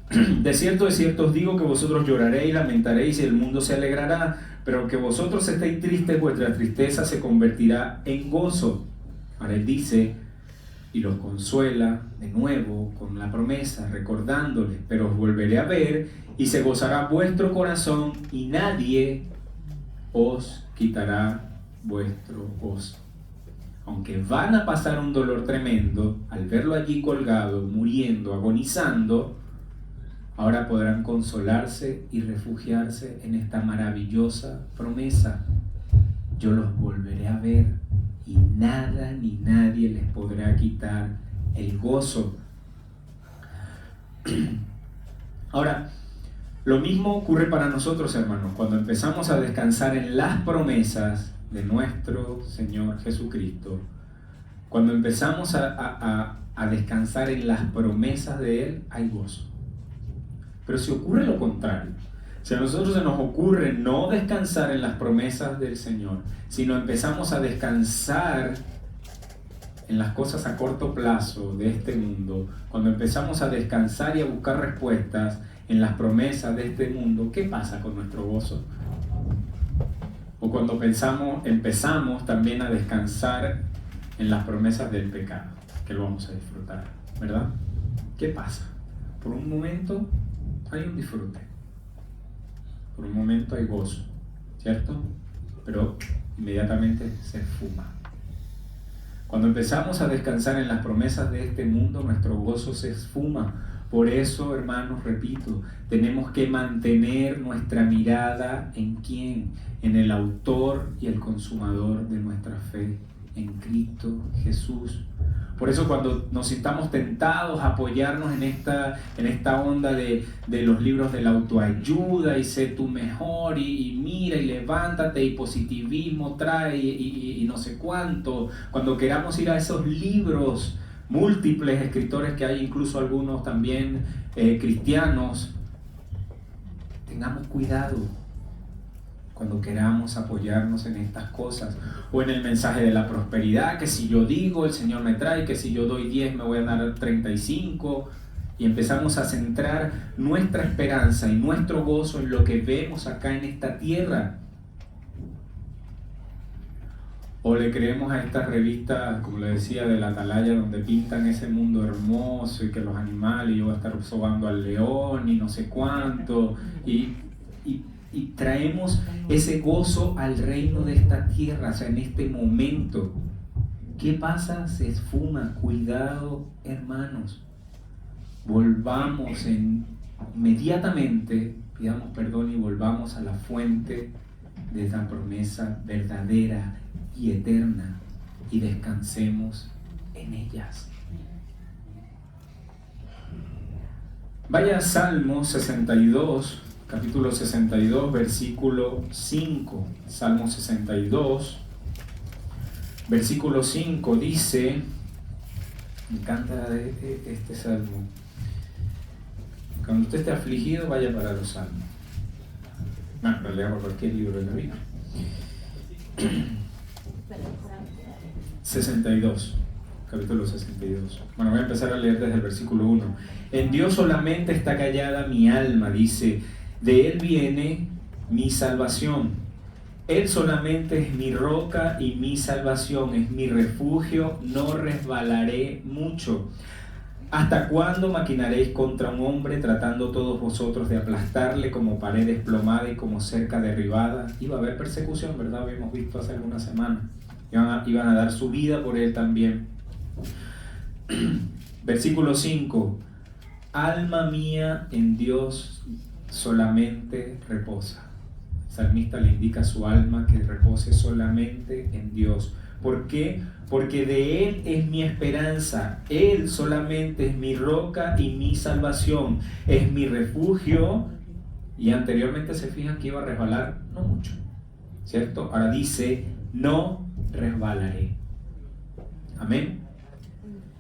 de cierto os digo que vosotros lloraréis y lamentaréis y el mundo se alegrará, pero que vosotros estéis tristes, vuestra tristeza se convertirá en gozo. Ahora él dice, y los consuela de nuevo con la promesa, recordándoles: pero os volveré a ver y se gozará vuestro corazón y nadie os quitará vuestro gozo. Aunque van a pasar un dolor tremendo al verlo allí colgado, muriendo, agonizando, ahora podrán consolarse y refugiarse en esta maravillosa promesa: yo los volveré a ver y nada ni nadie les podrá quitar el gozo. Ahora, lo mismo ocurre para nosotros, hermanos, cuando empezamos a descansar en las promesas de nuestro Señor Jesucristo. Cuando empezamos a descansar en las promesas de Él, hay gozo. Pero si ocurre lo contrario, si a nosotros se nos ocurre no descansar en las promesas del Señor, sino empezamos a descansar en las cosas a corto plazo de este mundo, cuando empezamos a descansar y a buscar respuestas en las promesas de este mundo, ¿qué pasa con nuestro gozo? O cuando empezamos también a descansar en las promesas del pecado, que lo vamos a disfrutar, ¿verdad? ¿Qué pasa? Por un momento hay un disfrute, por un momento hay gozo, ¿cierto? Pero inmediatamente se esfuma. Cuando empezamos a descansar en las promesas de este mundo, nuestro gozo se esfuma. Por eso, hermanos, repito, tenemos que mantener nuestra mirada ¿en quién? En el autor y el consumador de nuestra fe, en Cristo Jesús. Por eso cuando nos sintamos tentados a apoyarnos en esta onda de los libros de la autoayuda y sé tú mejor y mira y levántate y positivismo trae y no sé cuánto, cuando queramos ir a esos libros múltiples escritores que hay, incluso algunos también cristianos, tengamos cuidado cuando queramos apoyarnos en estas cosas, o en el mensaje de la prosperidad, que si yo digo, el Señor me trae, que si yo doy 10 me voy a dar 35, y empezamos a centrar nuestra esperanza y nuestro gozo en lo que vemos acá en esta tierra. O le creemos a estas revistas, como le decía, de la Atalaya, donde pintan ese mundo hermoso y que los animales, yo voy a estar sobando al león y no sé cuánto, y traemos ese gozo al reino de esta tierra, o sea, en este momento. ¿Qué pasa? Se esfuma. Cuidado, hermanos. Volvamos inmediatamente, pidamos perdón y volvamos a la fuente de esa promesa verdadera y eterna, y descansemos en ellas. Vaya a Salmo 62, capítulo 62, versículo 5. Salmo 62, versículo 5 dice, me encanta este salmo. Cuando usted esté afligido, vaya para los salmos. No, en realidad por cualquier libro de la Biblia. 62, capítulo 62. Bueno, voy a empezar a leer desde el versículo 1. En Dios solamente está callada mi alma, dice, de Él viene mi salvación. Él solamente es mi roca y mi salvación, es mi refugio, no resbalaré mucho. ¿Hasta cuándo maquinaréis contra un hombre, tratando todos vosotros de aplastarle como pared desplomada y como cerca derribada? Iba a haber persecución, ¿verdad? Habíamos visto hace algunas semanas. Iban a dar su vida por él también. Versículo 5. Alma mía, en Dios solamente reposa. El salmista le indica a su alma que repose solamente en Dios. ¿Por qué? Porque de Él es mi esperanza. Él solamente es mi roca y mi salvación. Es mi refugio. Y anteriormente se fijan que iba a resbalar, no mucho, ¿cierto? Ahora dice, no resbalaré. Amén.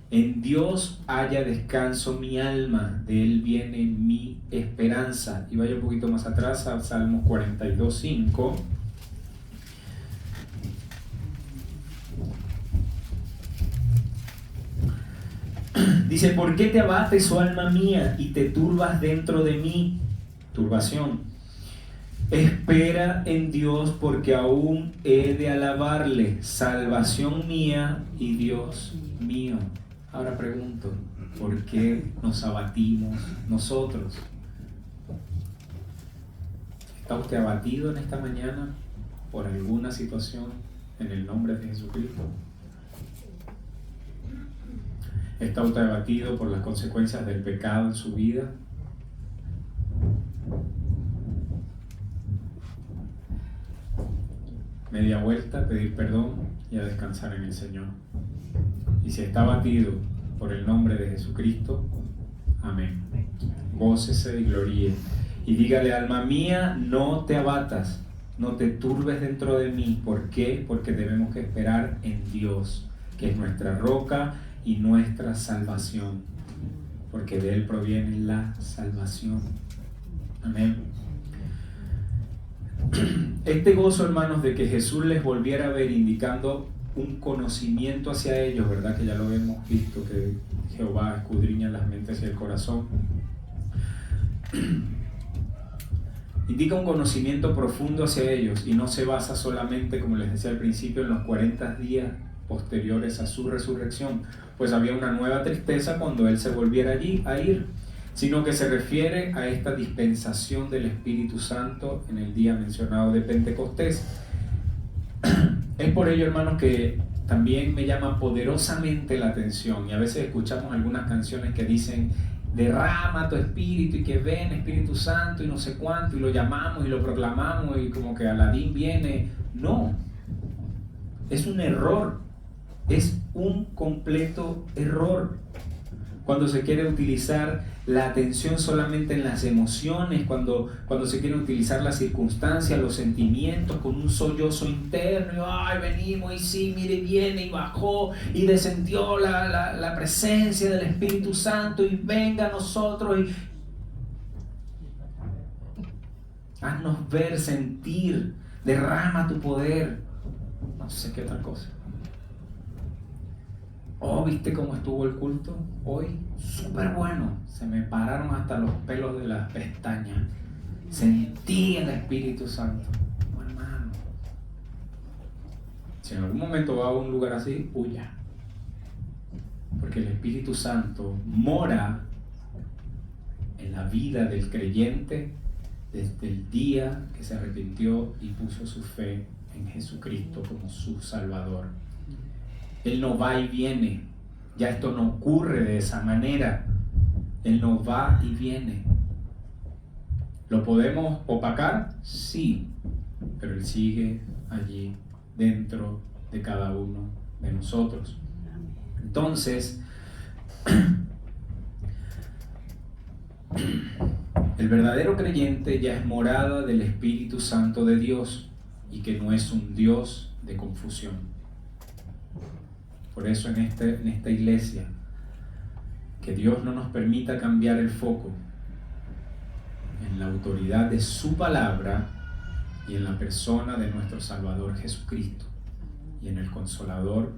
En Dios haya descanso mi alma, de Él viene mi esperanza. Y vaya un poquito más atrás a Salmos 42, 5. Dice, ¿por qué te abates, oh alma mía, y te turbas dentro de mí? Turbación. Espera en Dios, porque aún he de alabarle, salvación mía y Dios mío. Ahora pregunto, ¿por qué nos abatimos nosotros? ¿Está usted abatido en esta mañana por alguna situación en el nombre de Jesucristo? ¿Está usted abatido por las consecuencias del pecado en su vida? Media vuelta, pedir perdón y a descansar en el Señor. Y si está abatido por el nombre de Jesucristo, amén. Gócese y gloríe. Y dígale, alma mía, no te abatas, no te turbes dentro de mí. ¿Por qué? Porque debemos que esperar en Dios, que es nuestra roca y nuestra salvación, porque de Él proviene la salvación. Amén. Este gozo, hermanos, de que Jesús les volviera a ver, indicando un conocimiento hacia ellos, ¿verdad? Que ya lo hemos visto, que Jehová escudriña las mentes y el corazón. Indica un conocimiento profundo hacia ellos y no se basa solamente, como les decía al principio, en los 40 días posteriores a su resurrección, pues había una nueva tristeza cuando Él se volviera allí a ir, sino que se refiere a esta dispensación del Espíritu Santo en el día mencionado de Pentecostés. Es por ello, hermanos, que también me llama poderosamente la atención, y a veces escuchamos algunas canciones que dicen, derrama tu espíritu, y que ven Espíritu Santo y no sé cuánto, y lo llamamos y lo proclamamos y como que Aladín viene. No, es un error, es un completo error cuando se quiere utilizar la atención solamente en las emociones, cuando se quiere utilizar las circunstancias, los sentimientos con un sollozo interno, y, ay, venimos y sí, mire, viene y bajó y descendió la presencia del Espíritu Santo y venga a nosotros. Haznos ver, sentir, derrama tu poder. No sé qué otra cosa. Oh, ¿viste cómo estuvo el culto hoy? Súper bueno. Se me pararon hasta los pelos de las pestañas. Sentí el Espíritu Santo. Oh, hermano. Si en algún momento va a un lugar así, huya. Porque el Espíritu Santo mora en la vida del creyente desde el día que se arrepintió y puso su fe en Jesucristo como su Salvador. Él no va y viene. Ya esto no ocurre de esa manera. Él no va y viene. ¿Lo podemos opacar? Sí. Pero Él sigue allí dentro de cada uno de nosotros. Entonces, el verdadero creyente ya es morada del Espíritu Santo de Dios y que no es un Dios de confusión. Por eso en esta iglesia, que Dios no nos permita cambiar el foco en la autoridad de su palabra y en la persona de nuestro Salvador Jesucristo y en el Consolador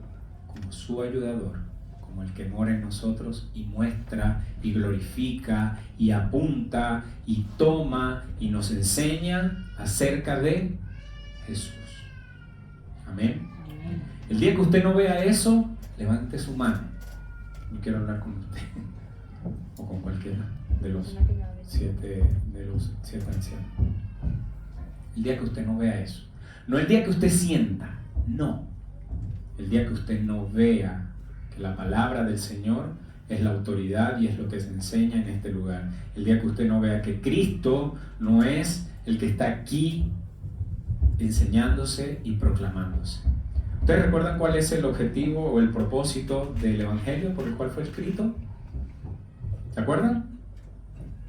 como su ayudador, como el que mora en nosotros y muestra y glorifica y apunta y toma y nos enseña acerca de Jesús. Amén. El día que usted no vea eso, levante su mano. No quiero hablar con usted o con cualquiera de los siete ancianos. El día que usted no vea eso, no el día que usted sienta, no. El día que usted no vea que la palabra del Señor es la autoridad y es lo que se enseña en este lugar. El día que usted no vea que Cristo no es el que está aquí enseñándose y proclamándose. ¿Ustedes recuerdan cuál es el objetivo o el propósito del Evangelio por el cual fue escrito? ¿Se acuerdan?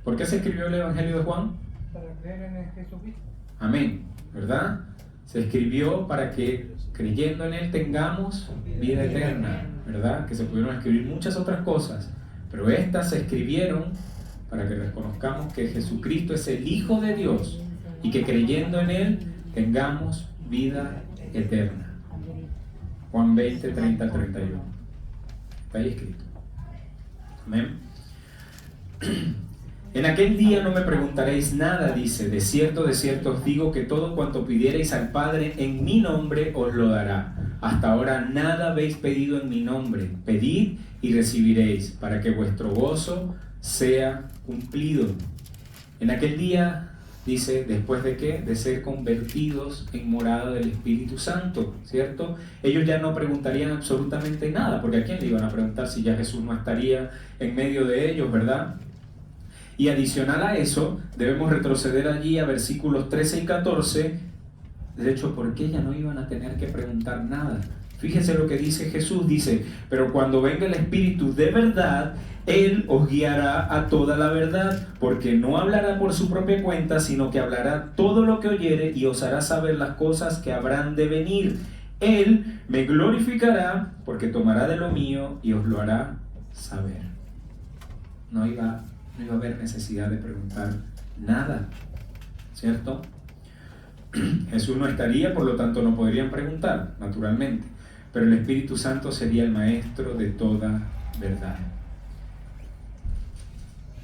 ¿Por qué se escribió el Evangelio de Juan? Para creer en Jesucristo. Amén, ¿verdad? Se escribió para que creyendo en Él tengamos vida eterna, ¿verdad? Que se pudieron escribir muchas otras cosas, pero estas se escribieron para que reconozcamos que Jesucristo es el Hijo de Dios y que creyendo en Él tengamos vida eterna. Juan 20, 30, 31. Está ahí escrito. Amén. En aquel día no me preguntaréis nada, dice, de cierto os digo que todo cuanto pidiereis al Padre en mi nombre os lo dará. Hasta ahora nada habéis pedido en mi nombre. Pedid y recibiréis, para que vuestro gozo sea cumplido. En aquel día, dice, ¿después de qué? De ser convertidos en morada del Espíritu Santo, ¿cierto? Ellos ya no preguntarían absolutamente nada, porque ¿a quién le iban a preguntar si ya Jesús no estaría en medio de ellos, verdad? Y adicional a eso, debemos retroceder allí a versículos 13 y 14. De hecho, ¿por qué ya no iban a tener que preguntar nada? Fíjense lo que dice Jesús, dice, pero cuando venga el Espíritu de verdad, Él os guiará a toda la verdad, porque no hablará por su propia cuenta, sino que hablará todo lo que oyere y os hará saber las cosas que habrán de venir. Él me glorificará, porque tomará de lo mío y os lo hará saber. No iba a haber necesidad de preguntar nada, ¿cierto? Jesús no estaría, por lo tanto no podrían preguntar, naturalmente, pero el Espíritu Santo sería el maestro de toda verdad.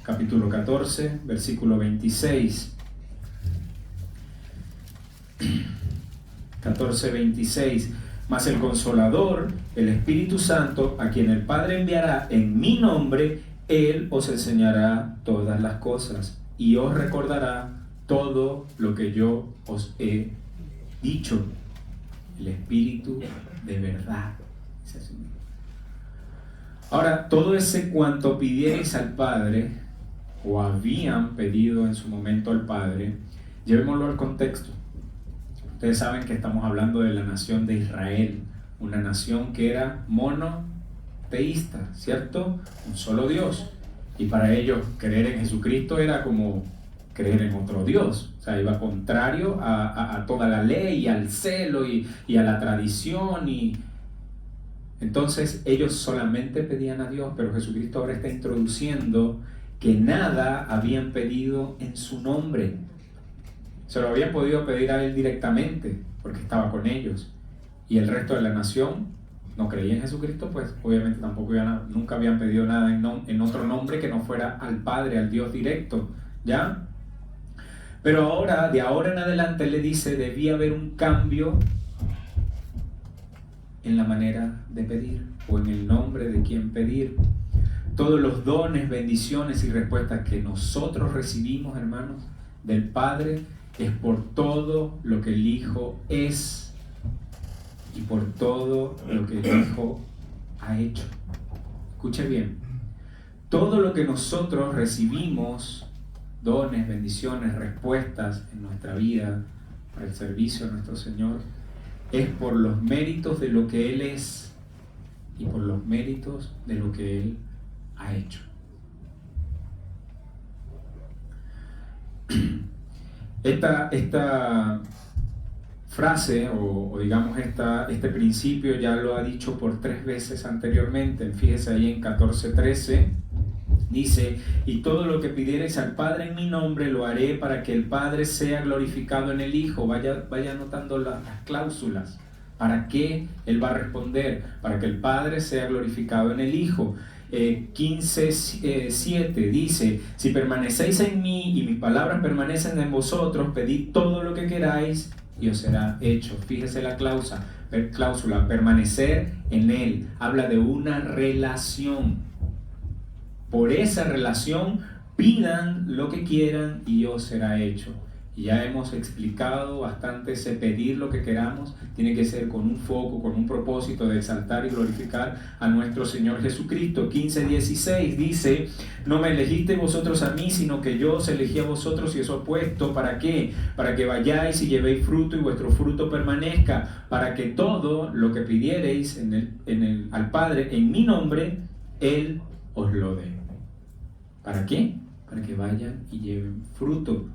Capítulo 14, versículo 26. 14, 26. Mas el Consolador, el Espíritu Santo, a quien el Padre enviará en mi nombre, Él os enseñará todas las cosas y os recordará todo lo que yo os he dicho. El Espíritu de verdad. Ahora, todo ese cuanto pidierais al Padre, o habían pedido en su momento al Padre, llevémoslo al contexto. Ustedes saben que estamos hablando de la nación de Israel, una nación que era monoteísta, ¿cierto? Un solo Dios. Y para ellos creer en Jesucristo era como creer en otro Dios. O sea, iba contrario a toda la ley, y al celo y a la tradición. Entonces ellos solamente pedían a Dios, pero Jesucristo ahora está introduciendo que nada habían pedido en su nombre. Se lo habían podido pedir a él directamente, porque estaba con ellos. Y el resto de la nación no creía en Jesucristo, pues obviamente tampoco nunca habían pedido nada en otro nombre que no fuera al Padre, al Dios directo, ¿ya? Pero ahora, de ahora en adelante, él le dice, debía haber un cambio en la manera de pedir, o en el nombre de quien pedir. Todos los dones, bendiciones y respuestas que nosotros recibimos, hermanos, del Padre, es por todo lo que el Hijo es y por todo lo que el Hijo ha hecho. Escuche bien, todo lo que nosotros recibimos, dones, bendiciones, respuestas en nuestra vida para el servicio a nuestro Señor, es por los méritos de lo que Él es y por los méritos de lo que Él ha hecho. Esta frase o digamos este principio ya lo ha dicho por 3 veces anteriormente. Fíjese ahí en 14:13 dice: y todo lo que pidiereis al Padre en mi nombre lo haré para que el Padre sea glorificado en el Hijo. Vaya anotando las cláusulas. ¿Para qué Él va a responder? Para que el Padre sea glorificado en el Hijo. 15:7 dice: si permanecéis en mí y mis palabras permanecen en vosotros, pedid todo lo que queráis y os será hecho. Fíjese la cláusula, permanecer en Él. Habla de una relación. Por esa relación pidan lo que quieran y os será hecho. Y ya hemos explicado bastante, ese pedir lo que queramos tiene que ser con un foco, con un propósito de exaltar y glorificar a nuestro Señor Jesucristo. 15:16 dice: no me elegisteis vosotros a mí, sino que yo os elegí a vosotros y os he puesto. ¿Para qué? Para que vayáis y llevéis fruto y vuestro fruto permanezca, para que todo lo que pidiereis al Padre en mi nombre, Él os lo dé. ¿Para qué? Para que vayan y lleven fruto.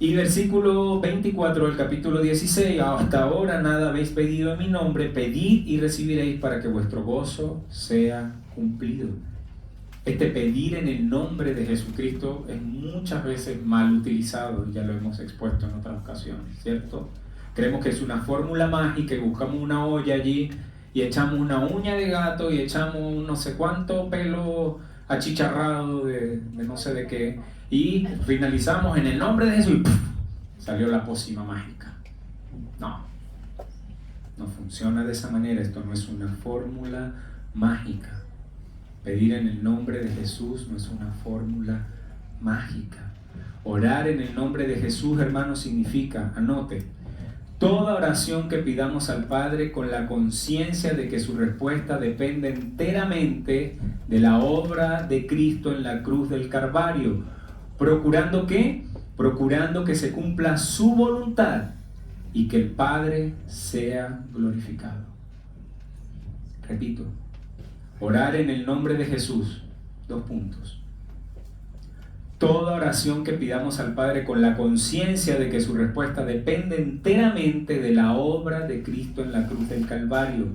Y versículo 24 del capítulo 16: hasta ahora nada habéis pedido en mi nombre, pedid y recibiréis para que vuestro gozo sea cumplido. Este pedir en el nombre de Jesucristo es muchas veces mal utilizado, ya lo hemos expuesto en otras ocasiones, ¿cierto? Creemos que es una fórmula mágica y buscamos una olla allí y echamos una uña de gato y echamos no sé cuánto pelo achicharrado de no sé de qué, y finalizamos en el nombre de Jesús y ¡puf!, salió la pócima mágica. No funciona de esa manera. Esto no es una fórmula mágica. Pedir en el nombre de Jesús no es una fórmula mágica. Orar en el nombre de Jesús, hermano, significa, anote, toda oración que pidamos al Padre con la conciencia de que su respuesta depende enteramente de la obra de Cristo en la cruz del Calvario. ¿Procurando qué? Procurando que se cumpla su voluntad y que el Padre sea glorificado. Repito, orar en el nombre de Jesús, 2 puntos. Toda oración que pidamos al Padre con la conciencia de que su respuesta depende enteramente de la obra de Cristo en la cruz del Calvario,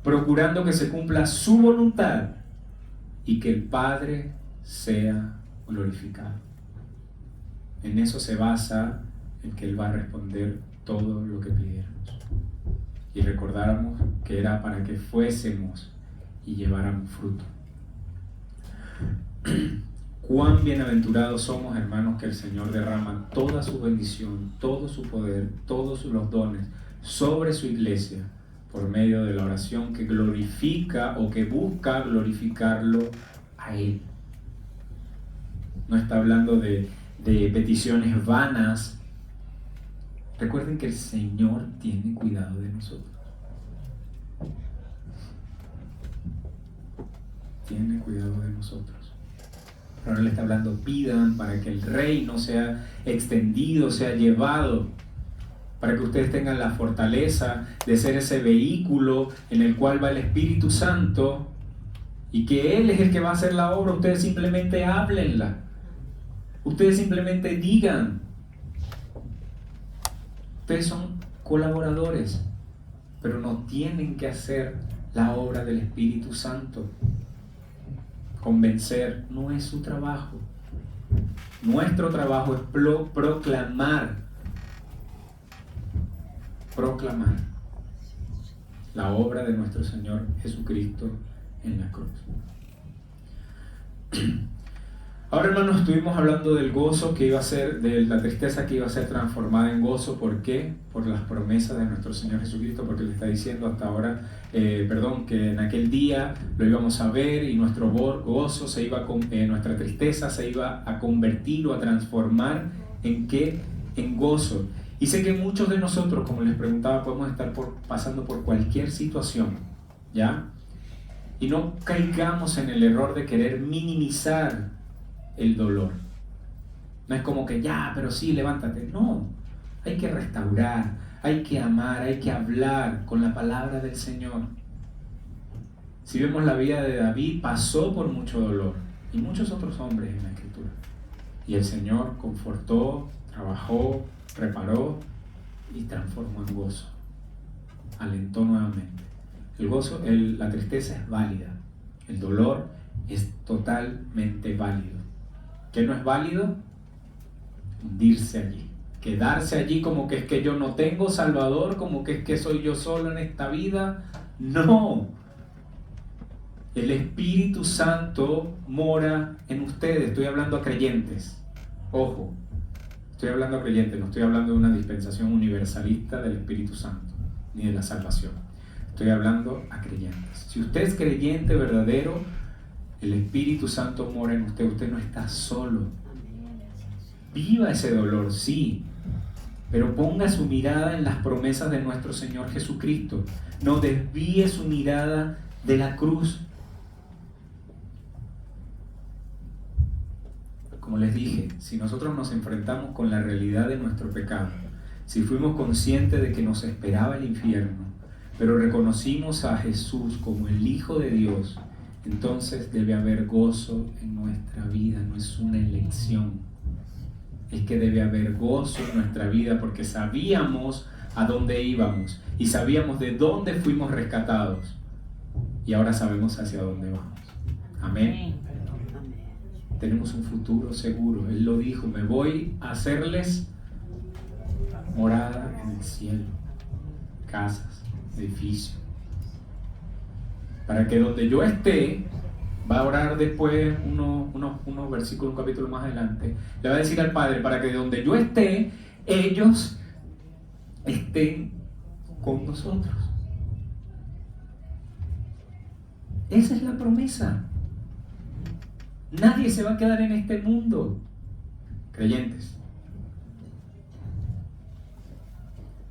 procurando que se cumpla su voluntad y que el Padre sea glorificado. En eso se basa el que Él va a responder todo lo que pidiéramos. Y recordáramos que era para que fuésemos y lleváramos fruto. Cuán bienaventurados somos, hermanos, que el Señor derrama toda su bendición, todo su poder, todos los dones sobre su iglesia por medio de la oración que glorifica o que busca glorificarlo a Él. No está hablando de peticiones vanas. Recuerden que el Señor tiene cuidado de nosotros. Tiene cuidado de nosotros. Pero no le está hablando pidan para que el reino sea extendido, sea llevado, para que ustedes tengan la fortaleza de ser ese vehículo en el cual va el Espíritu Santo y que Él es el que va a hacer la obra. Ustedes simplemente háblenla. Ustedes simplemente digan. Ustedes son colaboradores, pero no tienen que hacer la obra del Espíritu Santo. Convencer no es su trabajo. Nuestro trabajo es proclamar la obra de nuestro Señor Jesucristo en la cruz. Ahora, hermanos, estuvimos hablando del gozo que iba a ser, de la tristeza que iba a ser transformada en gozo. ¿Por qué? Por las promesas de nuestro Señor Jesucristo, porque le está diciendo hasta ahora, que en aquel día lo íbamos a ver y nuestro gozo nuestra tristeza se iba a convertir o a transformar ¿en qué? En gozo. Y sé que muchos de nosotros, como les preguntaba, podemos estar pasando por cualquier situación, ¿ya? Y no caigamos en el error de querer minimizar el dolor. No es como que ya, pero sí, levántate. No, hay que restaurar, hay que amar, hay que hablar con la palabra del Señor. Si vemos la vida de David, pasó por mucho dolor, y muchos otros hombres en la Escritura. Y el Señor confortó, trabajó, reparó y transformó en gozo. Alentó nuevamente. El gozo, la tristeza es válida. El dolor es totalmente válido. ¿Qué no es válido? Hundirse allí. Quedarse allí como que es que yo no tengo Salvador, como que es que soy yo solo en esta vida. No. El Espíritu Santo mora en ustedes. Estoy hablando a creyentes. Ojo. Estoy hablando a creyentes, no estoy hablando de una dispensación universalista del Espíritu Santo, ni de la salvación. Estoy hablando a creyentes. Si usted es creyente verdadero, el Espíritu Santo mora en usted. Usted no está solo. Viva ese dolor, sí, pero ponga su mirada en las promesas de nuestro Señor Jesucristo. No desvíe su mirada de la cruz. Como les dije, si nosotros nos enfrentamos con la realidad de nuestro pecado, si fuimos conscientes de que nos esperaba el infierno, pero reconocimos a Jesús como el Hijo de Dios, entonces debe haber gozo en nuestra vida. No es una elección, es que debe haber gozo en nuestra vida, porque sabíamos a dónde íbamos y sabíamos de dónde fuimos rescatados, y ahora sabemos hacia dónde vamos. Amén. Tenemos un futuro seguro. Él lo dijo: me voy a hacerles morada en el cielo, casas, edificios, para que donde yo esté, va a orar después unos versículos, un capítulo más adelante, le va a decir al Padre, para que donde yo esté, ellos estén con nosotros. Esa es la promesa. Nadie se va a quedar en este mundo. Creyentes,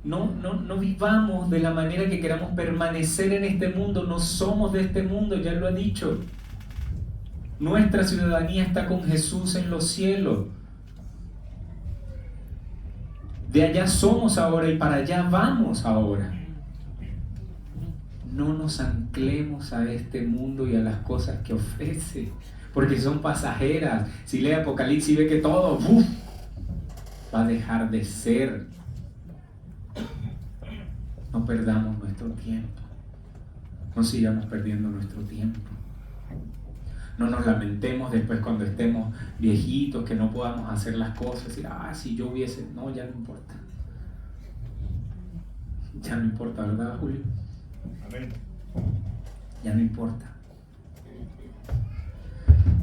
no vivamos de la manera que queramos permanecer en este mundo. No somos de este mundo, ya lo ha dicho. Nuestra ciudadanía está con Jesús en los cielos. De allá somos ahora y para allá vamos ahora. No nos anclemos a este mundo y a las cosas que ofrece, porque son pasajeras. Si lee Apocalipsis y ve que todo va a dejar de ser. No perdamos nuestro tiempo. No sigamos perdiendo nuestro tiempo. No nos lamentemos después cuando estemos viejitos, que no podamos hacer las cosas. Y si yo hubiese... No, ya no importa. Ya no importa, ¿verdad, Julio? Amén. Ya no importa.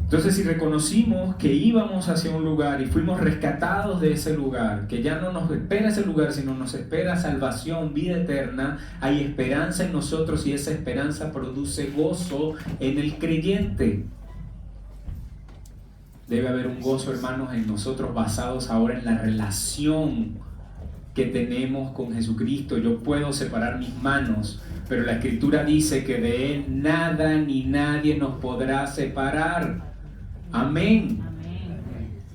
Entonces, si reconocimos que íbamos hacia un lugar y fuimos rescatados de ese lugar, que ya no nos espera ese lugar, sino nos espera salvación, vida eterna, hay esperanza en nosotros, y esa esperanza produce gozo en el creyente. Debe haber un gozo, hermanos, en nosotros, basados ahora en la relación que tenemos con Jesucristo. Yo puedo separar mis manos, pero la Escritura dice que de Él nada ni nadie nos podrá separar. Amén.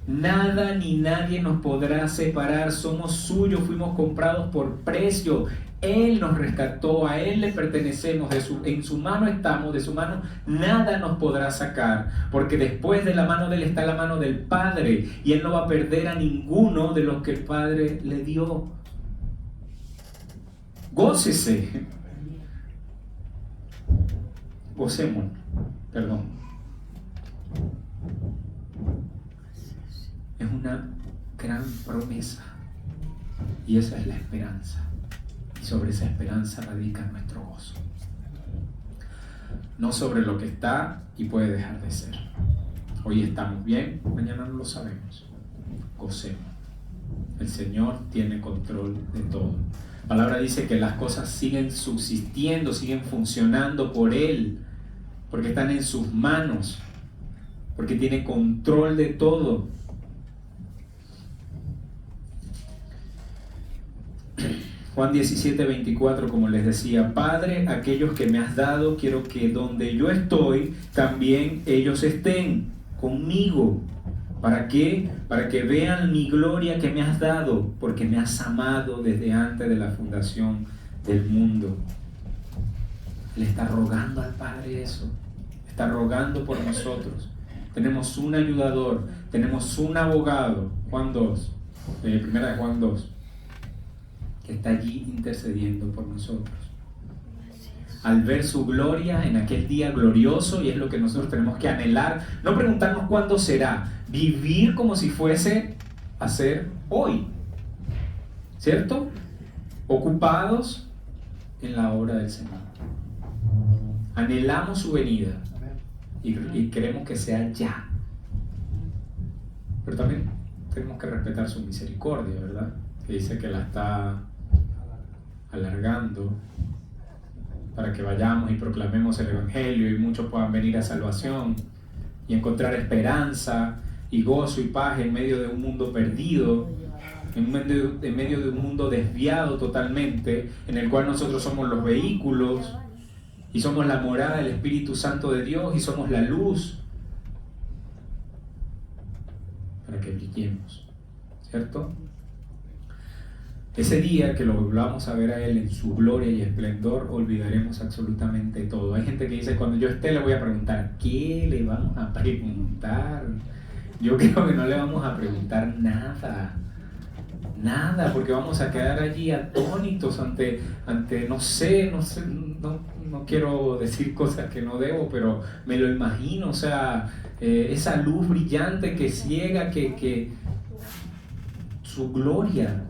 Nada ni nadie nos podrá separar. Somos suyos, fuimos comprados por precio. Él nos rescató, a Él le pertenecemos, en su mano estamos, de su mano nada nos podrá sacar, porque después de la mano de Él está la mano del Padre, y Él no va a perder a ninguno de los que el Padre le dio. Gócese. Gocémonos, perdón. Es una gran promesa. Y esa es la esperanza. Y sobre esa esperanza radica nuestro gozo. No sobre lo que está y puede dejar de ser. Hoy estamos bien, mañana no lo sabemos. Gocemos. El Señor tiene control de todo. La palabra dice que las cosas siguen subsistiendo, siguen funcionando por Él, porque están en sus manos, porque tiene control de todo. Juan 17:24, como les decía, Padre, aquellos que me has dado, quiero que donde yo estoy, también ellos estén conmigo. ¿Para qué? Para que vean mi gloria que me has dado, porque me has amado desde antes de la fundación del mundo. Le está rogando al Padre eso, está rogando por nosotros. Tenemos un ayudador, tenemos un abogado, Juan 2, primera de Juan 2, que está allí intercediendo por nosotros. Al ver su gloria en aquel día glorioso, y es lo que nosotros tenemos que anhelar, no preguntarnos cuándo será, vivir como si fuese a ser hoy, ¿cierto? Ocupados en la obra del Señor. Anhelamos su venida y queremos que sea ya. Pero también tenemos que respetar su misericordia, ¿verdad? Que dice que la está alargando para que vayamos y proclamemos el Evangelio y muchos puedan venir a salvación y encontrar esperanza y gozo y paz en medio de un mundo perdido, en medio de un mundo desviado totalmente, en el cual nosotros somos los vehículos y somos la morada del Espíritu Santo de Dios y somos la luz para que brillemos, ¿cierto? Ese día que lo volvamos a ver a Él en su gloria y esplendor, olvidaremos absolutamente todo. Hay gente que dice, cuando yo esté le voy a preguntar, ¿qué le vamos a preguntar? Yo creo que no le vamos a preguntar nada, porque vamos a quedar allí atónitos ante no quiero decir cosas que no debo, pero me lo imagino, o sea, esa luz brillante que ciega, que su gloria.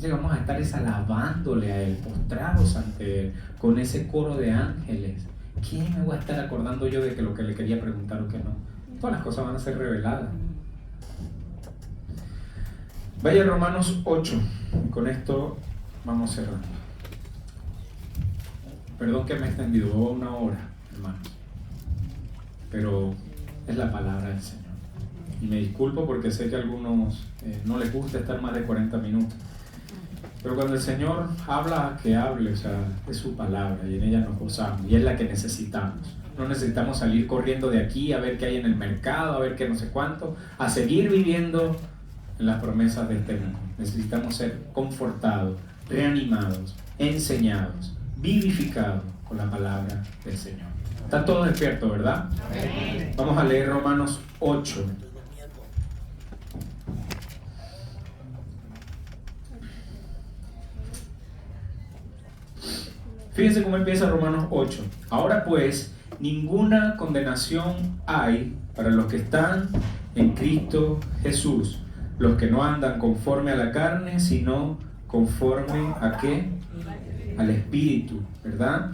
Vamos a estar alabándole a Él, postrados ante Él, con ese coro de ángeles. ¿Quién me voy a estar acordando yo de que lo que le quería preguntar o que no? Todas las cosas van a ser reveladas. Vaya a Romanos 8, con esto vamos cerrando. Perdón que me he extendido 1 hora, hermanos, pero es la palabra del Señor. Y me disculpo porque sé que a algunos no les gusta estar más de 40 minutos. Pero cuando el Señor habla, que hable, o sea, es su palabra y en ella nos gozamos y es la que necesitamos. No necesitamos salir corriendo de aquí a ver qué hay en el mercado, a ver qué no sé cuánto, a seguir viviendo en las promesas de este mundo. Necesitamos ser confortados, reanimados, enseñados, vivificados con la palabra del Señor. Están todos despiertos, ¿verdad? Amén. Vamos a leer Romanos 8. Fíjense cómo empieza Romanos 8. Ahora pues, ninguna condenación hay para los que están en Cristo Jesús, los que no andan conforme a la carne, sino conforme a ¿qué? Al Espíritu, ¿verdad?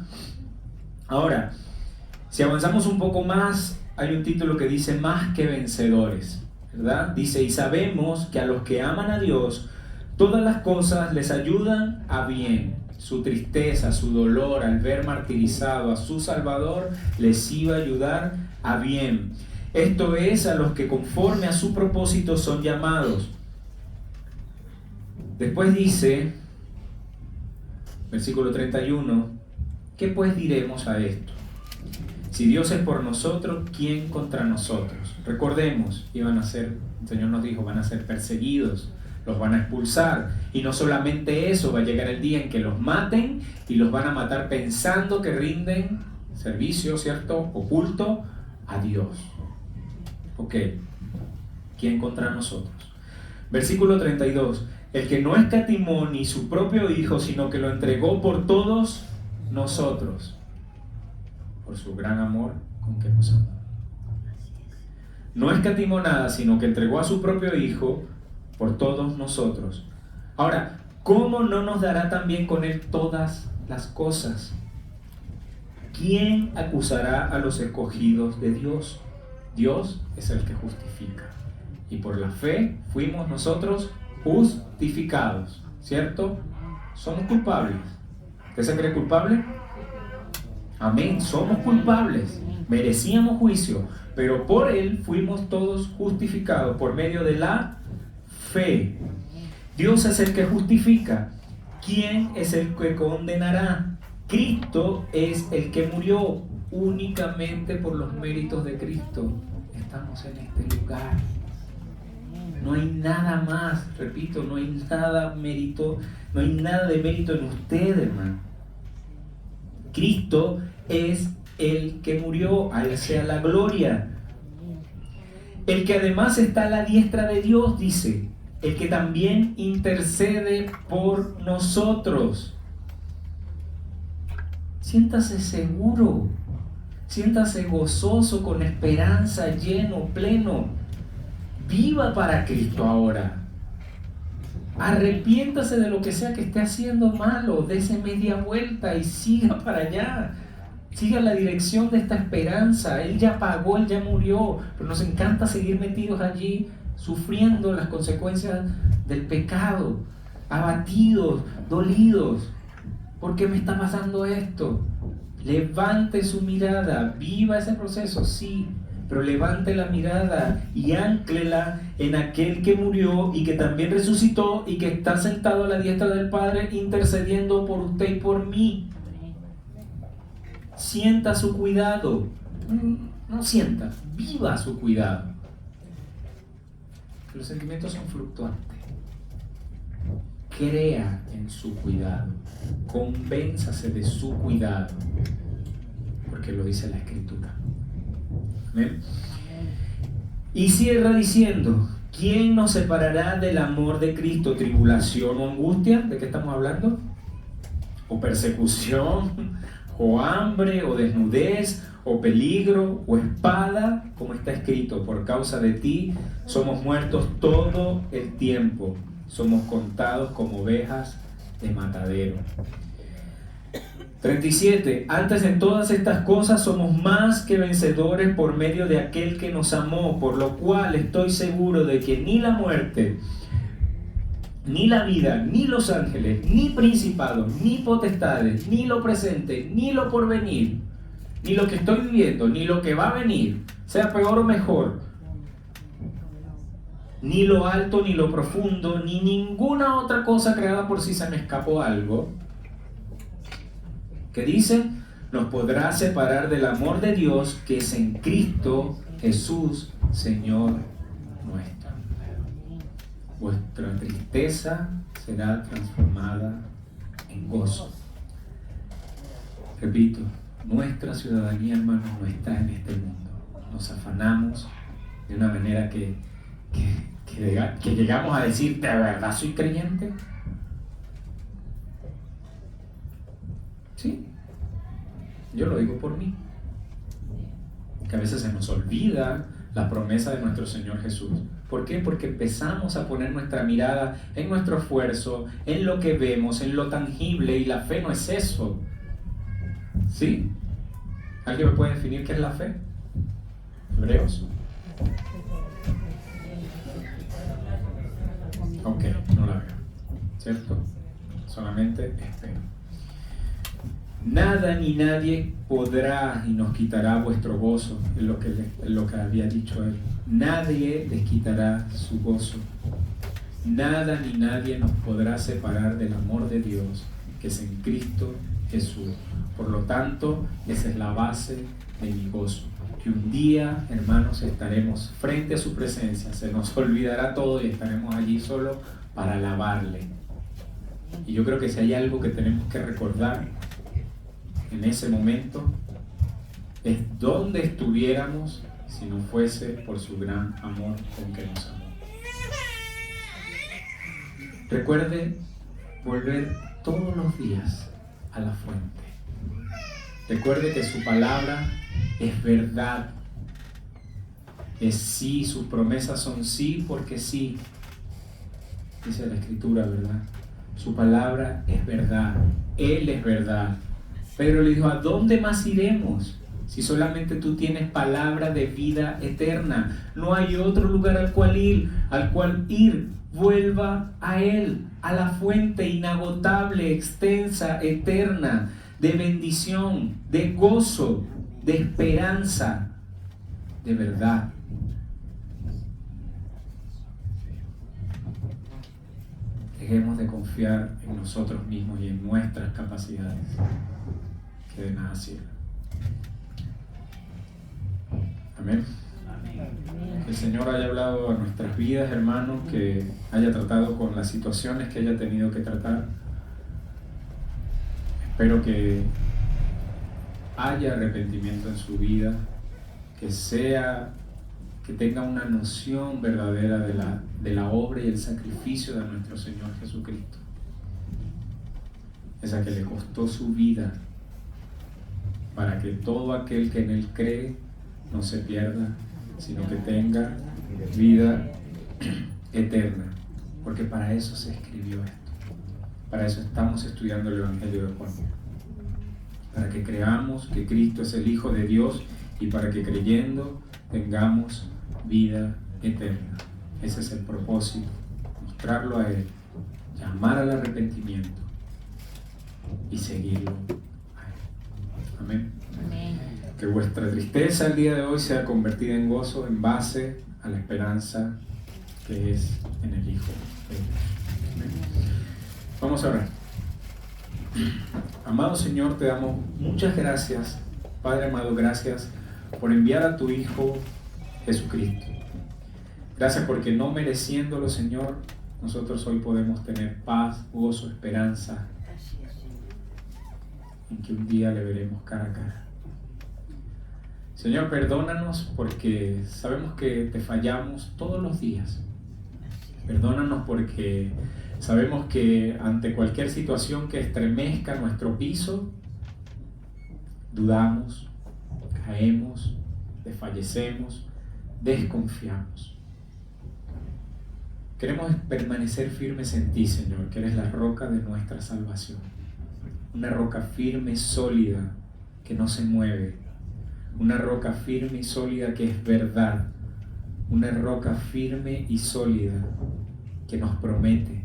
Ahora, si avanzamos un poco más, hay un título que dice más que vencedores, ¿verdad? Dice, y sabemos que a los que aman a Dios, todas las cosas les ayudan a bien. Su tristeza, su dolor al ver martirizado a su Salvador les iba a ayudar a bien. Esto es, a los que conforme a su propósito son llamados. Después dice, versículo 31, ¿qué pues diremos a esto? Si Dios es por nosotros, ¿quién contra nosotros? Recordemos, el Señor nos dijo, van a ser perseguidos, los van a expulsar, y no solamente eso, va a llegar el día en que los maten y los van a matar pensando que rinden servicio, ¿cierto?, oculto a Dios. Ok, ¿quién contra nosotros? Versículo 32, el que no escatimó ni su propio Hijo, sino que lo entregó por todos nosotros, por su gran amor con que nos amó. no escatimó nada, sino que entregó a su propio Hijo por todos nosotros. Ahora, ¿cómo no nos dará también con Él todas las cosas? ¿Quién acusará a los escogidos de Dios? Dios es el que justifica. Y por la fe fuimos nosotros justificados, ¿cierto? Somos culpables. ¿Usted se cree culpable? Amén, somos culpables. Merecíamos juicio, pero por Él fuimos todos justificados por medio de la fe. Dios es el que justifica. ¿Quién es el que condenará? Cristo es el que murió. Únicamente por los méritos de Cristo estamos en este lugar. No hay nada más, repito, no hay nada de mérito en usted, hermano. Cristo es el que murió, a Él sea la gloria. El que además está a la diestra de Dios, dice, el que también intercede por nosotros. Siéntase seguro, siéntase gozoso, con esperanza, lleno, pleno. Viva para Cristo ahora. Arrepiéntase de lo que sea que esté haciendo malo, dése media vuelta y siga para allá. Siga la dirección de esta esperanza. Él ya pagó, Él ya murió, pero nos encanta seguir metidos allí, sufriendo las consecuencias del pecado, abatidos, dolidos. ¿Por qué me está pasando esto? Levante su mirada, viva ese proceso, sí, pero levante la mirada y ánclela en aquel que murió y que también resucitó y que está sentado a la diestra del Padre intercediendo por usted y por mí. Sienta su cuidado, no sienta, viva su cuidado. Los sentimientos son fluctuantes. Crea en su cuidado, convénzase de su cuidado, porque lo dice la Escritura. ¿Ven? Y cierra diciendo, ¿quién nos separará del amor de Cristo? ¿Tribulación o angustia? ¿De qué estamos hablando? ¿O persecución? ¿O hambre? ¿O desnudez? ¿O peligro? ¿O espada? Como está escrito, por causa de ti somos muertos todo el tiempo. Somos contados como ovejas de matadero. 37. Antes de todas estas cosas somos más que vencedores por medio de aquel que nos amó, por lo cual estoy seguro de que ni la muerte, ni la vida, ni los ángeles, ni principados, ni potestades, ni lo presente, ni lo porvenir, ni lo que estoy viviendo, ni lo que va a venir, sea peor o mejor, ni lo alto, ni lo profundo, ni ninguna otra cosa creada por si se me escapó algo, que dice, nos podrá separar del amor de Dios que es en Cristo Jesús, Señor nuestro. Vuestra tristeza será transformada en gozo. Repito, nuestra ciudadanía, hermanos, no está en este mundo. Nos afanamos de una manera que llegamos a decir, ¿de verdad soy creyente? Sí, yo lo digo por mí. Que a veces se nos olvida la promesa de nuestro Señor Jesús. ¿Por qué? Porque empezamos a poner nuestra mirada en nuestro esfuerzo, en lo que vemos, en lo tangible, y la fe no es eso. ¿Sí? ¿Alguien me puede definir qué es la fe? Hebreos. Ok, no la veo. ¿Cierto? Solamente espero. Nada ni nadie podrá y nos quitará vuestro gozo, es lo que había dicho él. Nadie les quitará su gozo. Nada ni nadie nos podrá separar del amor de Dios que es en Cristo Jesús. Por lo tanto, esa es la base de mi gozo. Que un día, hermanos, estaremos frente a su presencia, se nos olvidará todo y estaremos allí solo para alabarle. Y yo creo que si hay algo que tenemos que recordar en ese momento, es dónde estuviéramos si no fuese por su gran amor con que nos amó. Recuerde volver todos los días a la fuente. Recuerde que su palabra es verdad. es sí, sus promesas son sí porque sí, dice la Escritura, ¿verdad? Su palabra es verdad, Él es verdad. Pedro le dijo, ¿a dónde más iremos? Si solamente tú tienes palabra de vida eterna, no hay otro lugar al cual ir, vuelva a Él, a la fuente inagotable, extensa, eterna, de bendición, de gozo, de esperanza, de verdad. Dejemos de confiar en nosotros mismos y en nuestras capacidades, que de nada sirven. Amén. Que el Señor haya hablado a nuestras vidas, hermanos, que haya tratado con las situaciones que haya tenido que tratar. Espero que haya arrepentimiento en su vida, que tenga una noción verdadera de la obra y el sacrificio de nuestro Señor Jesucristo. Esa que le costó su vida para que todo aquel que en Él cree no se pierda, sino que tenga vida eterna. Porque para eso se escribió esto. Para eso estamos estudiando el Evangelio de Juan. Para que creamos que Cristo es el Hijo de Dios y para que creyendo tengamos vida eterna. Ese es el propósito, mostrarlo a Él, llamar al arrepentimiento y seguirlo a Él. Amén. Amén. Que vuestra tristeza el día de hoy sea convertida en gozo en base a la esperanza que es en el Hijo de Dios. Amén. Vamos a orar. Amado Señor, te damos muchas gracias, Padre amado, gracias por enviar a tu Hijo Jesucristo. Gracias porque no mereciéndolo, Señor, nosotros hoy podemos tener paz, gozo, esperanza en que un día le veremos cara a cara. Señor, perdónanos porque sabemos que te fallamos todos los días. Perdónanos porque sabemos que ante cualquier situación que estremezca nuestro piso, dudamos, caemos, desfallecemos, desconfiamos. Queremos permanecer firmes en ti, Señor, que eres la roca de nuestra salvación. Una roca firme, sólida, que no se mueve. Una roca firme y sólida que es verdad. Una roca firme y sólida que nos promete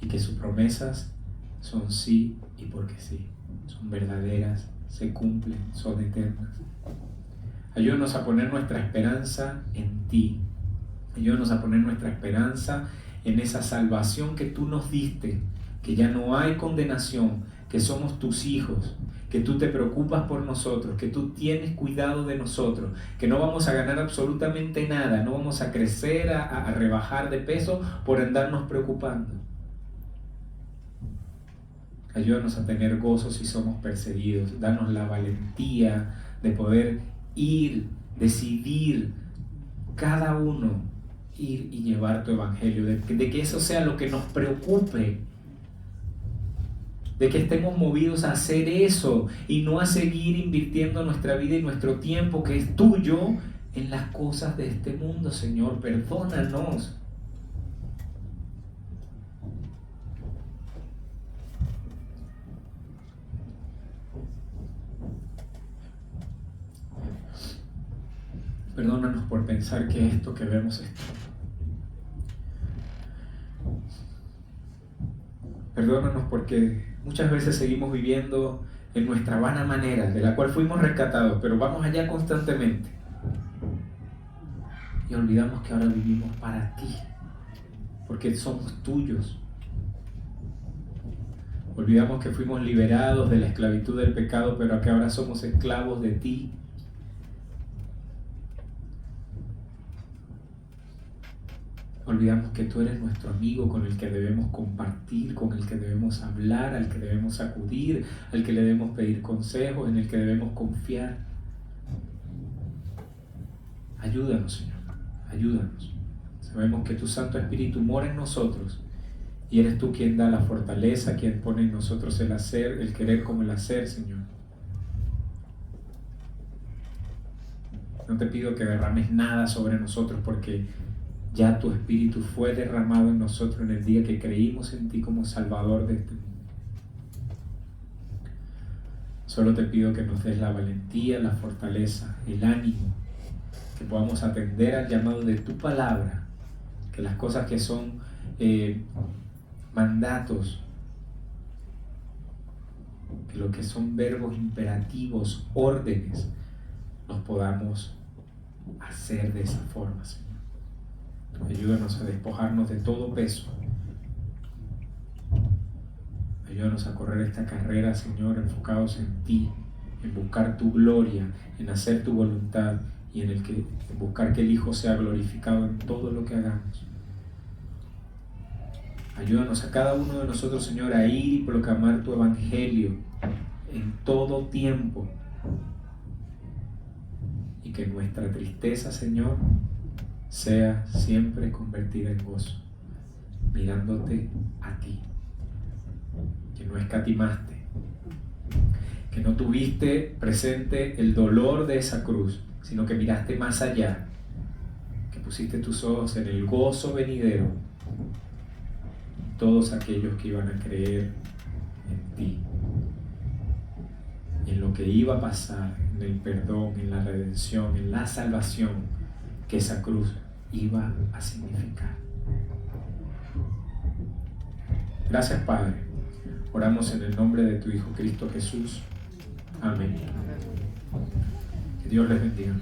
y que sus promesas son sí y porque sí. Son verdaderas, se cumplen, son eternas. Ayúdanos a poner nuestra esperanza en ti. Ayúdanos a poner nuestra esperanza en esa salvación que tú nos diste, que ya no hay condenación, que somos tus hijos, que tú te preocupas por nosotros, que tú tienes cuidado de nosotros, que no vamos a ganar absolutamente nada, no vamos a crecer, a rebajar de peso por andarnos preocupando. Ayúdanos a tener gozo si somos perseguidos, danos la valentía de poder ir, decidir, cada uno ir y llevar tu evangelio, de que eso sea lo que nos preocupe, de que estemos movidos a hacer eso y no a seguir invirtiendo nuestra vida y nuestro tiempo que es tuyo en las cosas de este mundo. Señor, perdónanos. Perdónanos por pensar que esto que vemos es todo. Perdónanos porque muchas veces seguimos viviendo en nuestra vana manera, de la cual fuimos rescatados, pero vamos allá constantemente. Y olvidamos que ahora vivimos para ti, porque somos tuyos. Olvidamos que fuimos liberados de la esclavitud del pecado, pero que ahora somos esclavos de ti. Olvidamos que tú eres nuestro amigo con el que debemos compartir, con el que debemos hablar, al que debemos acudir, al que le debemos pedir consejos, en el que debemos confiar. Ayúdanos, Señor, ayúdanos. Sabemos que tu Santo Espíritu mora en nosotros y eres tú quien da la fortaleza, quien pone en nosotros el hacer, el querer como el hacer, Señor. No te pido que derrames nada sobre nosotros, porque ya tu Espíritu fue derramado en nosotros en el día que creímos en ti como Salvador de este mundo. Solo te pido que nos des la valentía, la fortaleza, el ánimo, que podamos atender al llamado de tu palabra, que las cosas que son mandatos, que lo que son verbos imperativos, órdenes, los podamos hacer de esa forma, Señor. Ayúdanos a despojarnos de todo peso. Ayúdanos a correr esta carrera, Señor, enfocados en ti, en buscar tu gloria, en hacer tu voluntad y en buscar que el Hijo sea glorificado en todo lo que hagamos. Ayúdanos a cada uno de nosotros, Señor, a ir y proclamar tu evangelio en todo tiempo. Y que nuestra tristeza, Señor, sea siempre convertida en gozo, mirándote a ti, que no escatimaste, que no tuviste presente el dolor de esa cruz, sino que miraste más allá, que pusiste tus ojos en el gozo venidero, todos aquellos que iban a creer en ti, en lo que iba a pasar, en el perdón, en la redención, en la salvación que esa cruz iba a significar. Gracias, Padre. Oramos en el nombre de tu Hijo Cristo Jesús. Amén. Que Dios les bendiga.